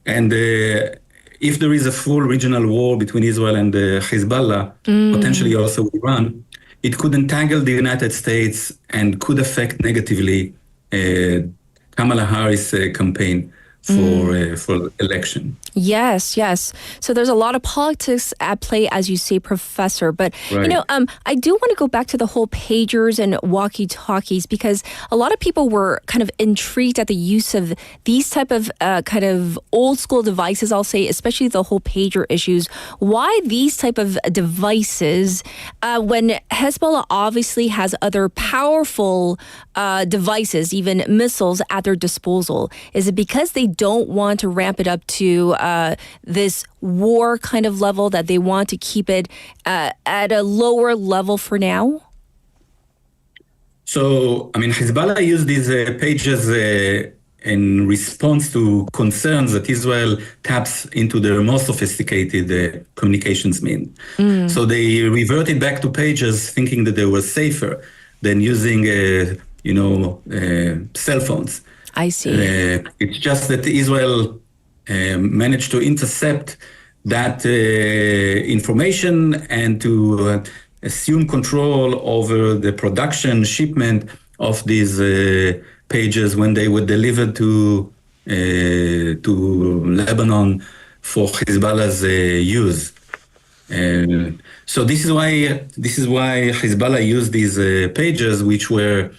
And if there is a full regional war between Israel and Hezbollah, potentially also Iran, it could entangle the United States and could affect negatively Kamala Harris' campaign for election. Yes, yes. So there's a lot of politics at play, as you say, Professor. But, I do want to go back to the whole pagers and walkie-talkies because a lot of people were kind of intrigued at the use of these type of kind of old school devices, I'll say, especially the whole pager issues. Why these type of devices when Hezbollah obviously has other powerful devices, even missiles at their disposal? Is it because they don't want to ramp it up to this war kind of level, that they want to keep it at a lower level for now? So, Hezbollah used these pages in response to concerns that Israel taps into their more sophisticated communications means. So they reverted back to pages thinking that they were safer than using, cell phones. I see. It's just that Israel managed to intercept that information and to assume control over the production, shipment of these pages when they were delivered to Lebanon for Hezbollah's use. So this is why Hezbollah used these pages, which were,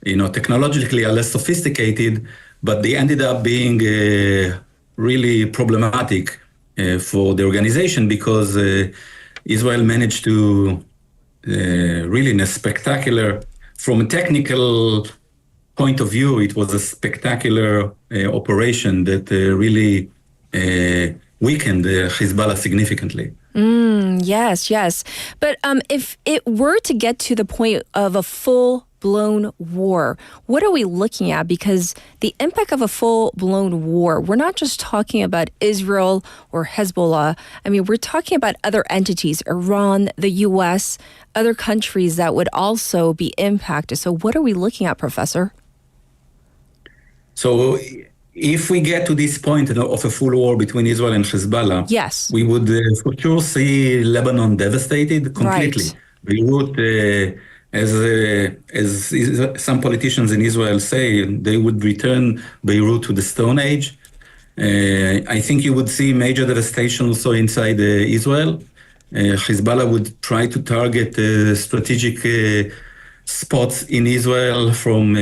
technologically are less sophisticated, but they ended up being really problematic for the organization because Israel managed to really in a spectacular, from a technical point of view, it was a spectacular operation that really weakened Hezbollah significantly. Yes. But if it were to get to the point of a full-blown war, what are we looking at? Because the impact of a full-blown war, we're not just talking about Israel or Hezbollah. I mean, we're talking about other entities, Iran, the U.S., other countries that would also be impacted. So what are we looking at, Professor? So if we get to this point of a full war between Israel and Hezbollah, yes, we would for sure see Lebanon devastated completely. Beirut, as some politicians in Israel say, they would return Beirut to the Stone Age. I think you would see major devastation also inside Israel. Hezbollah would try to target strategic spots in Israel from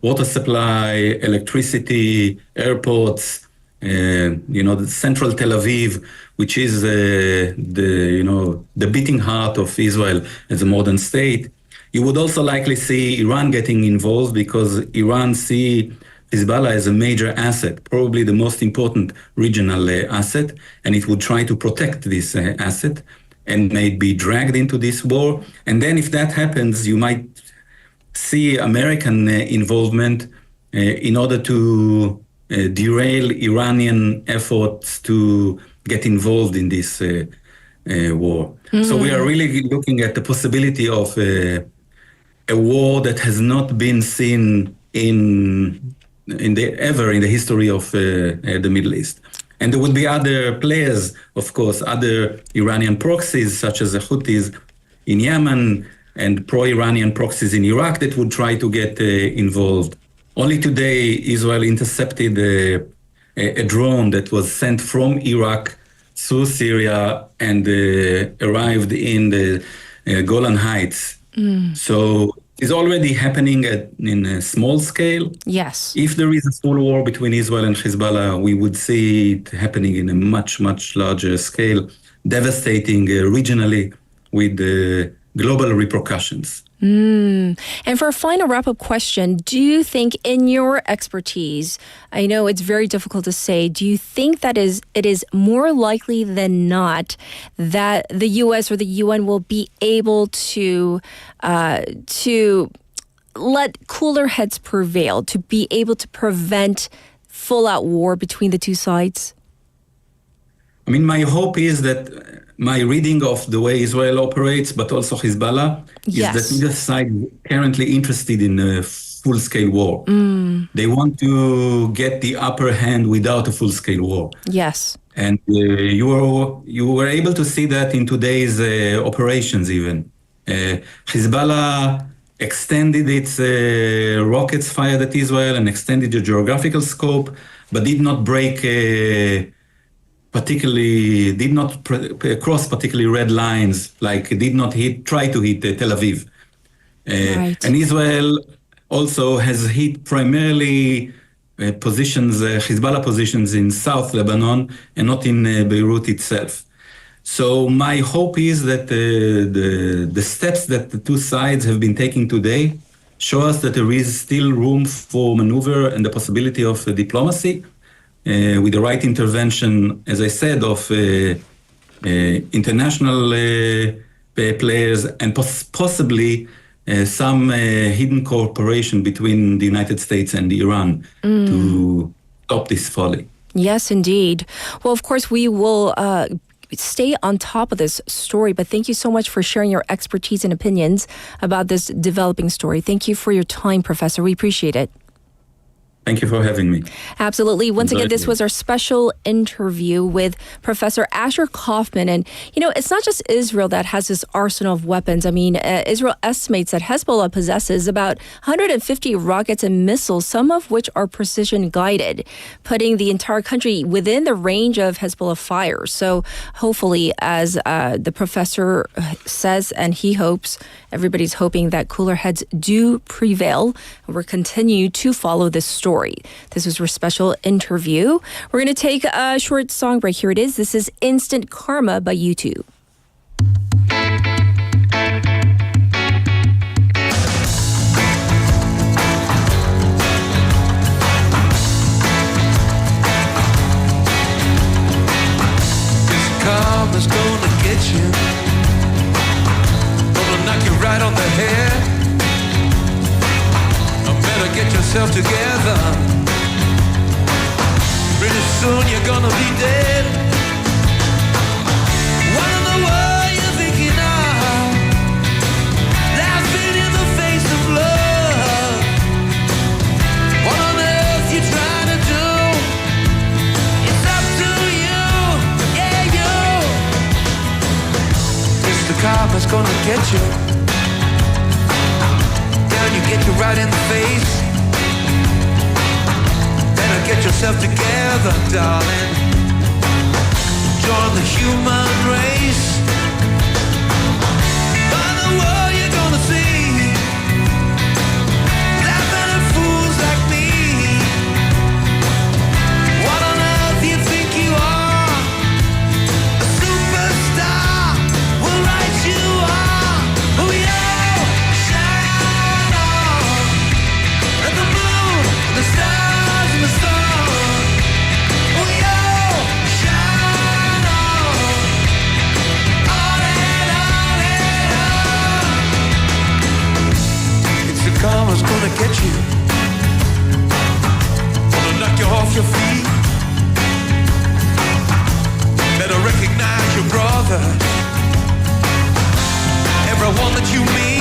water supply, electricity, airports, the central Tel Aviv, which is the beating heart of Israel as a modern state. You would also likely see Iran getting involved because Iran see Hezbollah as a major asset, probably the most important regional asset, and it would try to protect this asset and may be dragged into this war. And then if that happens, you might see American involvement in order to derail Iranian efforts to get involved in this war. So we are really looking at the possibility of a war that has not been seen ever in the history of the Middle East. And there would be other players, of course, other Iranian proxies, such as the Houthis in Yemen and pro-Iranian proxies in Iraq that would try to get involved. Only today, Israel intercepted a drone that was sent from Iraq through Syria and arrived in the Golan Heights. So it's already happening in a small scale. Yes. If there is a full war between Israel and Hezbollah, we would see it happening in a much, much larger scale, devastating regionally with global repercussions. And for a final wrap-up question, do you think in your expertise, I know it's very difficult to say, do you think that it is more likely than not that the U.S. or the UN will be able to let cooler heads prevail, to be able to prevent full-out war between the two sides? I mean, my hope is that my reading of the way Israel operates, but also Hezbollah, is that neither side is currently interested in a full-scale war. They want to get the upper hand without a full-scale war. Yes. And you were able to see that in today's operations even. Hezbollah extended its rockets fired at Israel and extended the geographical scope, but did not cross particularly red lines, like did not try to hit Tel Aviv. And Israel also has hit primarily Hezbollah positions in South Lebanon and not in Beirut itself. So my hope is that the steps that the two sides have been taking today show us that there is still room for maneuver and the possibility of diplomacy. With the right intervention, as I said, of international players and possibly some hidden cooperation between the United States and Iran to stop this folly. Yes, indeed. Well, of course, we will stay on top of this story, but thank you so much for sharing your expertise and opinions about this developing story. Thank you for your time, Professor. We appreciate it. Thank you for having me. Absolutely. Once again, this was our special interview with Professor Asher Kaufman. And, it's not just Israel that has this arsenal of weapons. I mean, Israel estimates that Hezbollah possesses about 150 rockets and missiles, some of which are precision guided, putting the entire country within the range of Hezbollah fire. So hopefully, as the professor says, and he hopes, everybody's hoping that cooler heads do prevail. We'll continue to follow this story. This was our special interview. We're going to take a short song break. Here it is. This is Instant Karma by U2. Karma's gonna get you. Gonna knock you right on the head. Better get yourself together. Pretty soon you're gonna be dead. What in the world you thinking of? Laughing in the face of love. What on earth you trying to do? It's up to you, yeah, you. Mr. Karma's gonna get you. You get you right in the face. Better get yourself together, darling. Join the human race. By the world you're gonna see, laughing at fools like me. What on earth you think you are? A superstar will write you off. Oh yeah. The stars and the sun, we all shine on and on. It's the karma's gonna get you, gonna knock you off your feet. Better recognize your brother, everyone that you meet.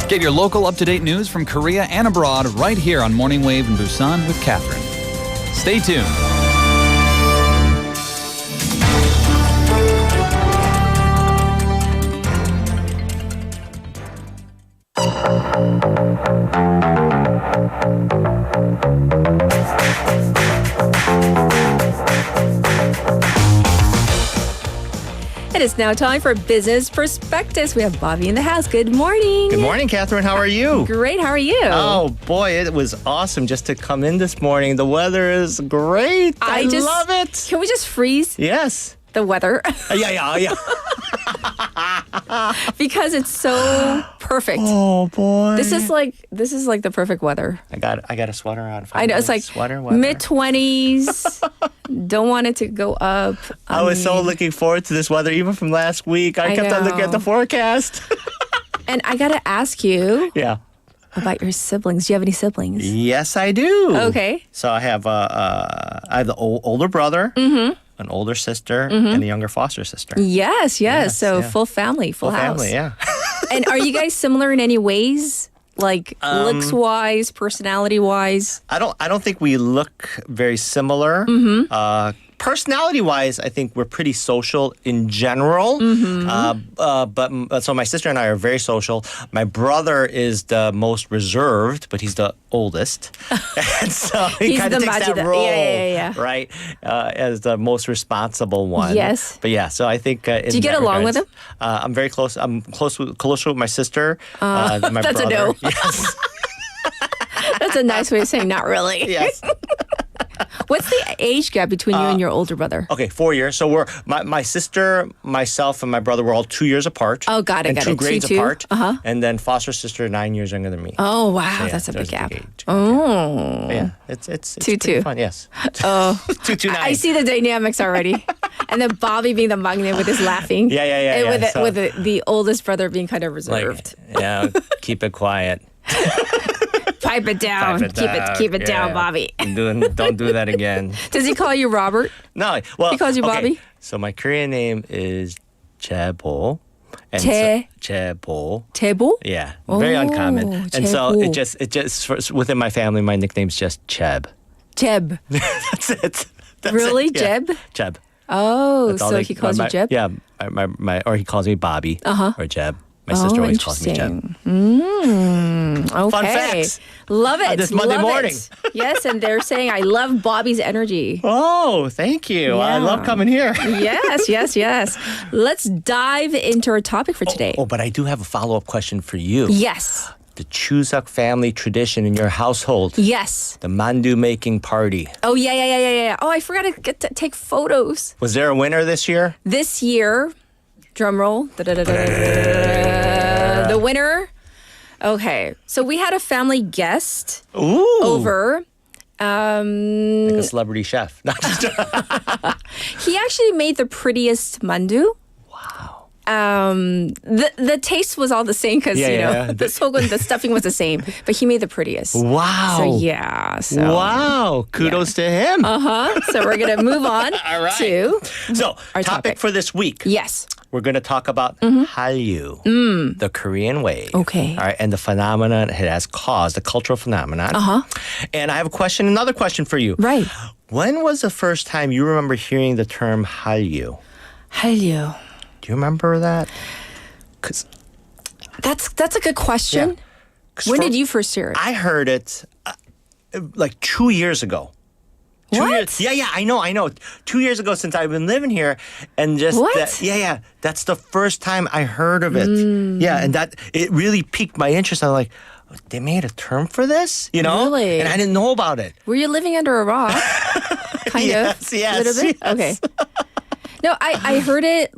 Get your local up-to-date news from Korea and abroad right here on Morning Wave in Busan with Catherine. Stay tuned. It is now time for Business Perspectives. We have Bobby in the house. Good morning. Good morning, Catherine. How are you? Great. How are you? Oh, boy, it was awesome just to come in this morning. The weather is great. I love it. Can we just freeze? Yes. The weather. Yeah. Because it's so perfect. Oh boy. This is like the perfect weather. I got a sweater on. I know it's like sweater weather. mid-20s. Don't want it to go up. I was so looking forward to this weather even from last week. I kept on looking at the forecast. And I got to ask you Yeah. about your siblings. Do you have any siblings? Yes, I do. Okay. So I have the older brother, an older sister, and a younger foster sister. Yes. So yeah. full family, full house. Family, yeah. And are you guys similar in any ways? Like looks-wise, personality-wise? I don't think we look very similar. Personality-wise, I think we're pretty social in general. But so my sister and I are very social. My brother is the most reserved, but he's the oldest, and so he He's kind of the takes that Majida. role, Yeah. right, as the most responsible one. Yes. But yeah, so I think. Do you get along with him? I'm very close. I'm closer with my sister. Than my that's brother. a no. Yes. That's a nice way of saying not really. Yes. What's the age gap between you and your older brother? Okay, 4 years. So we're my sister, myself, and my brother were all 2 years apart. Oh, got it, and got two it. grades 2-2. apart. Uh-huh. And then foster sister 9 years younger than me. Oh, wow, So, that's a big there's gap. age. Oh. But yeah, it's 2-2. pretty fun. Yes. Oh. 2-2-9. I see the dynamics already. And then Bobby being the magne with his laughing. Yeah. And with, So, with the oldest brother being kind of like, reserved. yeah, keep it quiet. Pipe it down. Keep it down, Bobby. Don't do that again. Does he call you Robert? No. Well, He calls you okay, Bobby? So my Korean name is Chebo. And Chebo. Tebo? Yeah, very uncommon. And so Chebo. it just within my family, my nickname's just Cheb. Jeb. That's it. That's Really? it. Yeah. Jeb? Jeb. Oh, That's all so he calls you Jeb? Yeah, or he calls me Bobby or Jeb. My sister always calls me Jeb. Okay. Fun facts. Love it. This Monday Love morning. it. Yes, and they're saying, I love Bobby's energy. Oh, thank you. I Yeah. love coming here. Yes. Let's dive into our topic for today. Oh, but I do have a follow-up question for you. Yes. The Chuseok family tradition in your household. Yes. The mandu making party. Oh, yeah. Oh, I forgot to get to take photos. Was there a winner this year? This year, drum roll. The winner. Okay. So we had a family guest over. Like a celebrity chef. He actually made the prettiest mandu. Wow. The taste was all the same because the sogun, the stuffing was the same, but he made the prettiest. Wow. So yeah. Wow. Kudos to him. So we're gonna move on All right. to So our topic for this week. Yes. We're going to talk about Hallyu, the Korean wave. Okay. All right, and the phenomenon it has caused, the cultural phenomenon. And I have another question for you. Right. When was the first time you remember hearing the term Hallyu? Hallyu. Do you remember that? 'Cause That's a good question. Yeah. 'Cause When for- did you first hear it? I heard it like 2 years ago. 2 years. Yeah, I know. 2 years ago since I've been living here, and just What? that's the first time I heard of it. Yeah, and that it really piqued my interest. I'm like, they made a term for this, Really? And I didn't know about it. Were you living under a rock? Kind of. Yes, A little bit. yes. Okay. No, I heard it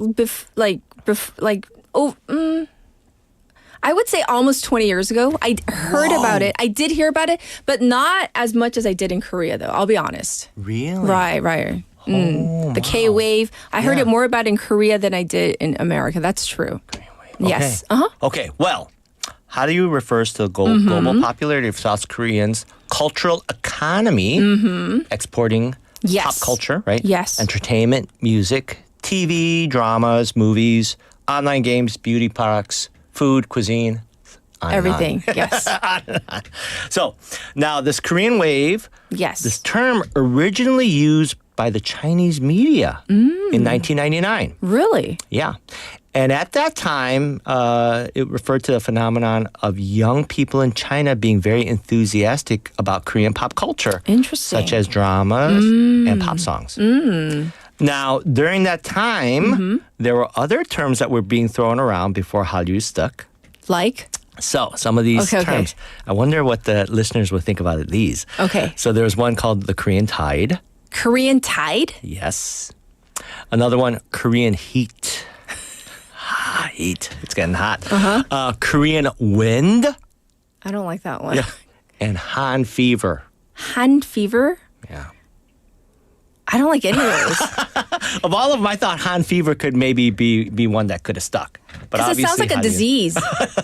I would say almost 20 years ago. I heard about it. I did hear about it, but not as much as I did in Korea, though. I'll be honest. Really? Right. The K wave. I heard it more about in Korea than I did in America. That's true. Yes. Okay. Well, how do you refer to the global popularity of South Koreans' cultural economy, exporting pop culture, right? Yes. Entertainment, music, TV, dramas, movies, online games, beauty products, food, cuisine, on and Everything. on. Yes. On and on. So now this Korean wave, Yes. this term originally used by the Chinese media in 1999. Really? Yeah. And at that time, it referred to the phenomenon of young people in China being very enthusiastic about Korean pop culture. Interesting. Such as dramas and pop songs. Now, during that time, there were other terms that were being thrown around before Hallyu stuck. Like? So, some of these Okay. terms. I wonder what the listeners would think about these. Okay. So, there was one called the Korean Tide. Korean Tide? Yes. Another one, Korean Heat. heat. It's getting hot. Korean wind. I don't like that one. Yeah. And Han fever. Han fever? Yeah. I don't like any of those. Of all of them, I thought Han fever could maybe be one that could have stuck. But Because it sounds obviously like a Han- disease.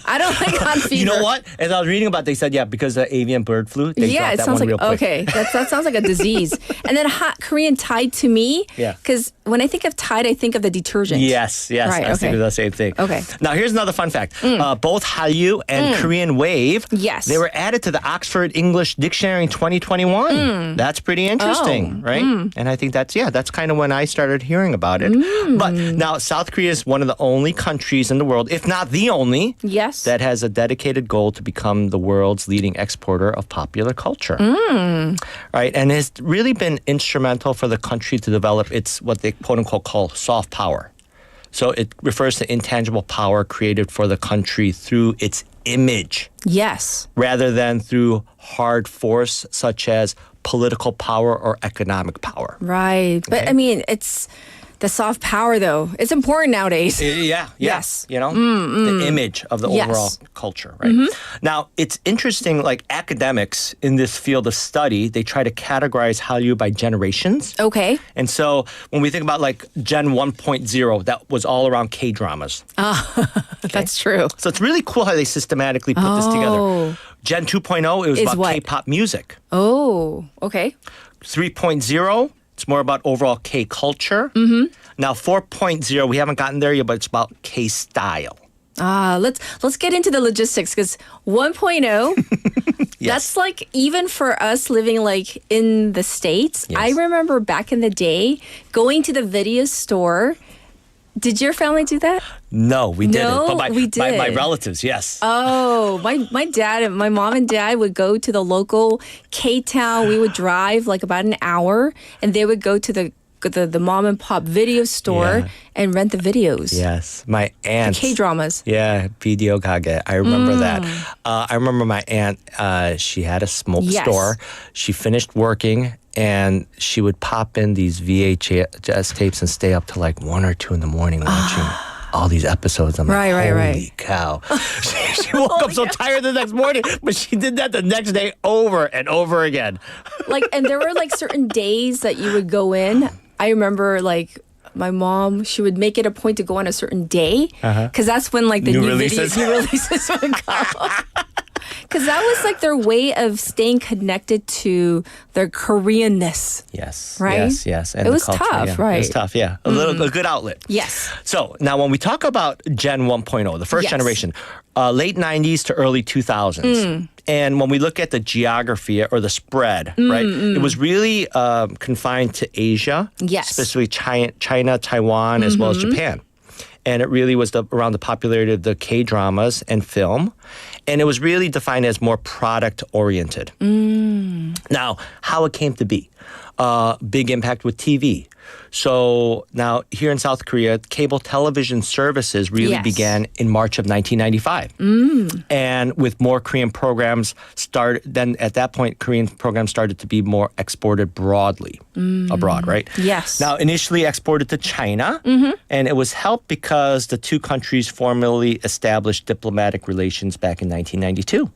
I don't like Han fever. You know what? As I was reading about it, they said, yeah, because of avian bird flu, they Yeah, dropped it that sounds one like real quick. okay. That sounds like a disease. And then hot Korean Tide to me. Yeah. Because when I think of Tide, I think of the detergent. Yes, Right, I was thinking okay. the same thing. Okay. Now, here's another fun fact. Both Hallyu and Korean Wave, Yes. they were added to the Oxford English Dictionary in 2021. That's pretty interesting, right? And I think that's kind of when I started hearing about it. But now, South Korea is one of the only countries in the world, if not the only, Yes. that has a dedicated goal to become the world's leading exporter of popular culture. Right? And it's really been instrumental for the country to develop its what they quote unquote call soft power. So it refers to intangible power created for the country through its image Yes. rather than through hard force such as political power or economic power. Right. But Okay. I mean, it's the soft power, though. It's important nowadays. Yeah. Yes. You know, the image of the Yes. overall culture, right? Now, it's interesting, like academics in this field of study, they try to categorize Hallyu by generations. Okay. And so when we think about like Gen 1.0, that was all around K-dramas. That's true. So it's really cool how they systematically put this together. Gen 2.0, it was Is about what? K-pop music. Oh, okay. 3.0, it's more about overall K-culture. Now 4.0, we haven't gotten there yet, but it's about K-style. Let's get into the logistics because 1.0, that's like even for us living like in the States. Yes. I remember back in the day going to the video store. Did your family do that? No, we didn't. No, But we my did. relatives, yes. Oh, my dad and my mom and dad would go to the local K-Town. We would drive like about an hour and they would go to the mom and pop video store Yeah. and rent the videos. Yes, my aunt. K-dramas. Yeah, video kage. I remember that. I remember my aunt. She had a smoke Yes. store. She finished working, and she would pop in these VHS tapes and stay up till like 1 or 2 in the morning watching all these episodes. I'm Right, like, right, holy cow! She woke up so tired the next morning, but she did that the next day over and over again. Like, and there were like certain days that you would go in. I remember like my mom, she would make it a point to go on a certain day because that's when like the New new releases. new releases would come. Because that was like their way of staying connected to their Koreanness. Yes, Right? yes. And It the was culture, tough, yeah. right. It was tough, yeah. A good outlet. Yes. So now when we talk about Gen 1.0, the first Yes. generation, late 90s to early 2000s. And when we look at the geography or the spread, right, it was really confined to Asia, Yes. specifically China, Taiwan, as well as Japan. And it really was around the popularity of the K-dramas and film. And it was really defined as more product-oriented. Now, how it came to be. Big impact with TV. So now here in South Korea, cable television services really Yes. began in March of 1995. And with more Korean programs then at that point, Korean programs started to be more exported broadly abroad, right? Yes. Now, initially exported to China, and it was helped because the two countries formally established diplomatic relations back in 1992.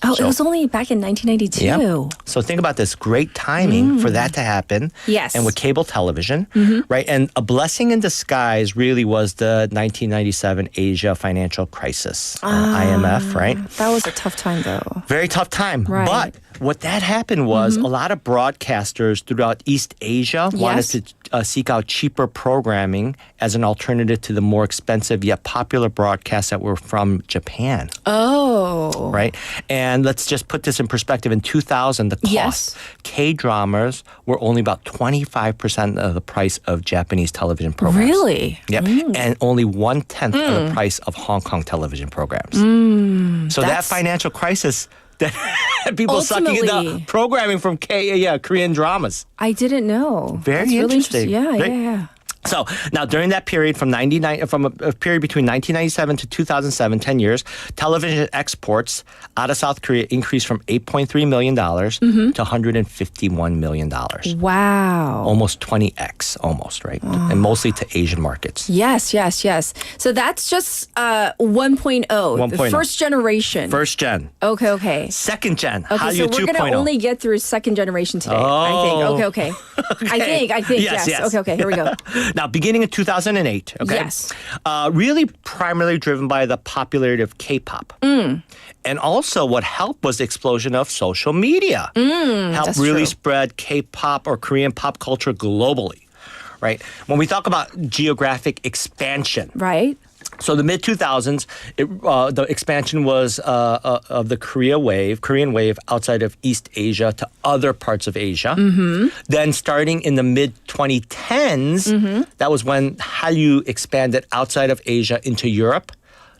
Oh, So- it was only back in 1992. Yeah. So think about this great timing for that to happen. Yes. And with cable television, right? And a blessing in disguise really was the 1997 Asia financial crisis, IMF, right? That was a tough time though. Very tough time. Right. But what that happened was a lot of broadcasters throughout East Asia wanted Yes. to seek out cheaper programming as an alternative to the more expensive yet popular broadcasts that were from Japan. Oh. Right? And let's just put this in perspective. In 2000, the cost, Yes. K-dramas were only about 25% of the price of Japanese television programs. Really? Yep. And only 1/10 of the price of Hong Kong television programs. So that That's- financial crisis that had people sucking in the Ultimately- programming from Korean dramas. I didn't know. Very That's really interesting. Yeah, Right? yeah. So now during that period from a period between 1997 to 2007, 10 years, television exports out of South Korea increased from $8.3 million to $151 million. Wow. Almost 20x, almost, right? And mostly to Asian markets. Yes. So that's just 1.0. 1.0. The first generation. First gen. Okay. Second gen. Okay, Hallyu so we're 2.0. going to only get through second generation today, I think. Okay. I think, yes. Okay, here we go. Now, beginning in 2008, okay? Yes. Really primarily driven by the popularity of K-pop. And also what helped was the explosion of social media. Helped really spread K-pop or Korean pop culture globally, right? When we talk about geographic expansion. Right. So the mid-2000s, the expansion was of the Korean wave outside of East Asia to other parts of Asia. Then starting in the mid-2010s, that was when Hallyu expanded outside of Asia into Europe,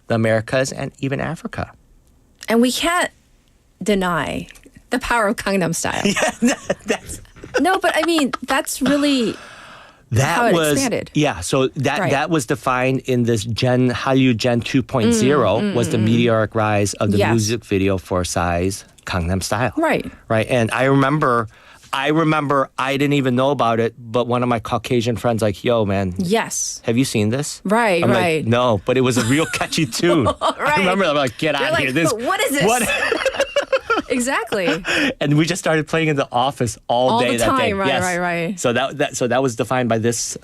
the Americas, and even Africa. And we can't deny the power of Gangnam Style. No, but I mean, that's really... how it expanded. Yeah, so that was defined in this Hallyu Gen 2.0 was the meteoric rise of the music video for Psy's Gangnam Style. Right. And I remember I didn't even know about it, but one of my Caucasian friends like, yo, man. Yes. Have you seen this? Right, I'm right. like, no, but it was a real catchy tune. I remember I'm like, get out of here. What is this? Exactly. And we just started playing in the office all day the that day. time. Right. So that was defined by this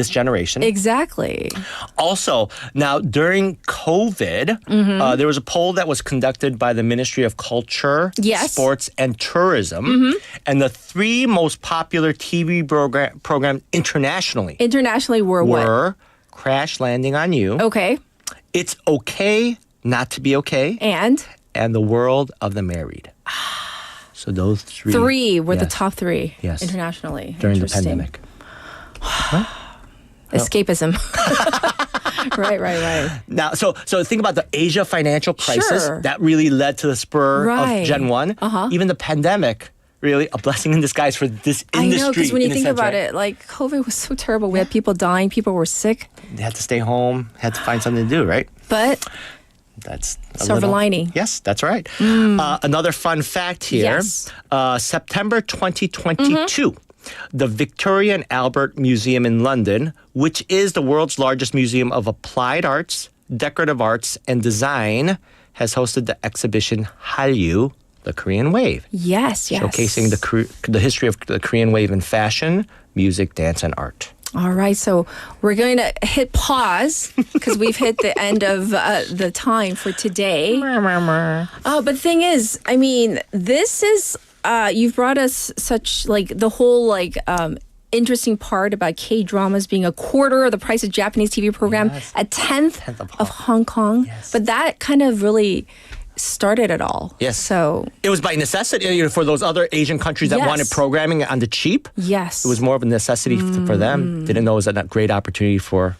generation. Exactly. Also, now during COVID, there was a poll that was conducted by the Ministry of Culture, Sports, and Tourism, and the 3 most popular TV programs internationally were what? Crash Landing on You. Okay. It's Okay Not to Be Okay. And The World of the Married. So those 3 were the top 3 internationally. During the pandemic. Escapism. Right. Now, so think about the Asia financial crisis. That really led to the spur of Gen 1. Even the pandemic, really a blessing in disguise for this industry. I know, because when you think about it, like COVID was so terrible. We had people dying, people were sick. They had to stay home, had to find something to do, right? But that's silver lining. Yes, that's right. Another fun fact here. September 2022, the Victoria and Albert Museum in London, which is the world's largest museum of applied arts, decorative arts, and design, has hosted the exhibition Hallyu, the Korean Wave. Yes. Showcasing the history of the Korean wave in fashion, music, dance, and art. All right, so we're going to hit pause because we've hit the end of the time for today. But the thing is, I mean, this is, you've brought us such, like, the whole, interesting part about K-dramas being a quarter of the price of Japanese TV program, a tenth of Hong Kong. But that kind of really started it all. Yes. So it was by necessity for those other Asian countries that wanted programming on the cheap. Yes. It was more of a necessity for them. Didn't know it was a great opportunity for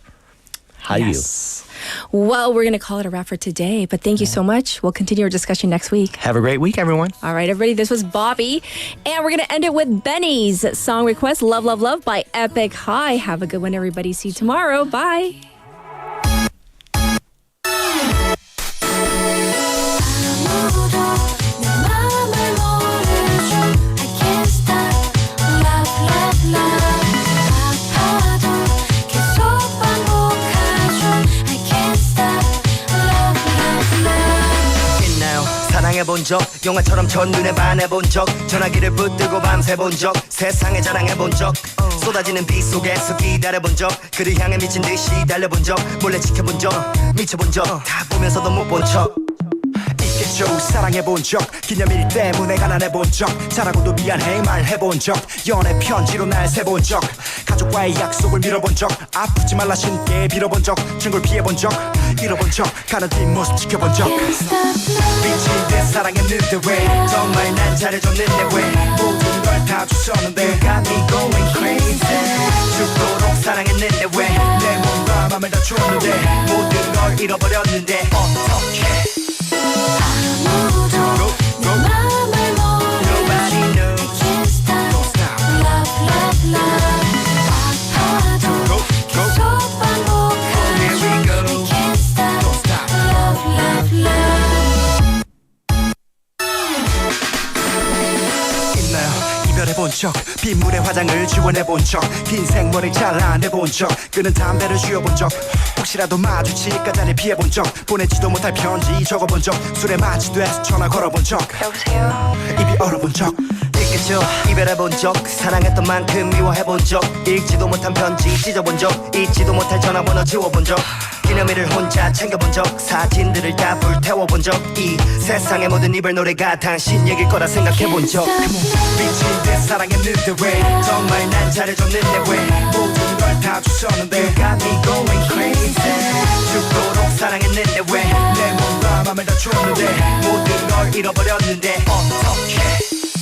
Hallyu. Yes. Well, we're going to call it a wrap for today, but thank you so much. We'll continue our discussion next week. Have a great week, everyone. All right, everybody, this was Bobby, and we're going to end it with Benny's song request, Love, Love, Love by Epic High. Have a good one, everybody. See you tomorrow. Bye. 사랑해본 적 영화처럼 첫눈에 반해본 적 전화기를 붙들고 밤새 본 적 세상에 자랑해본 적 쏟아지는 비 속에서 기다려본 적 그를 향해 미친 듯이 달려본 적 몰래 지켜본 적 미쳐본 적 다 보면서도 못 본 척 있겠죠 사랑해본 적 기념일 때문에 가난해본 적 잘하고도 미안해 말해본 적 연애 편지로 날 세본 적 가족과의 약속을 밀어본 적 아프지 말라 신께 빌어본 적 증걸 피해본 적 잃어본 적 가는 뒷모습 지켜본 적 미친 듯 사랑했는데 왜 정말 난 잘해줬는데 왜 모든 걸 다 줬었는데 You got me going crazy 죽도록 사랑했는데 왜 내 몸과 맘을 다 줬는데 모든 걸 잃어버렸는데 어떡해 아무도 내 맘을 모르지 Nobody knows I can't stop Love, love, love 아파도 적 빗물에 화장을 지원해본 적 긴 생머리 잘라내본 적 끄는 담배를 쥐어본 적 혹시라도 마주치니까 자리 피해본 적 보내지도 못할 편지 적어본 적 술에 마취돼서 전화 걸어본 적 여보세요 입이 얼어본 적 있겠죠 이별해본 적 사랑했던 만큼 미워해본 적 읽지도 못한 편지 찢어본 적 잊지도 못할 전화번호 지워본 적 기념일을 혼자 챙겨본 적 사진들을 다 불태워본 적 이 세상의 모든 이별 노래가 당신 얘길 거라 생각해본 적 미친 듯 사랑했는데 왜 정말 난 잘해줬는데 왜 모든 걸 다 주셨는데 You got me going crazy 죽도록 사랑했는데 왜 내 몸과 맘을 다 줬는데 모든 걸 잃어버렸는데 어떡해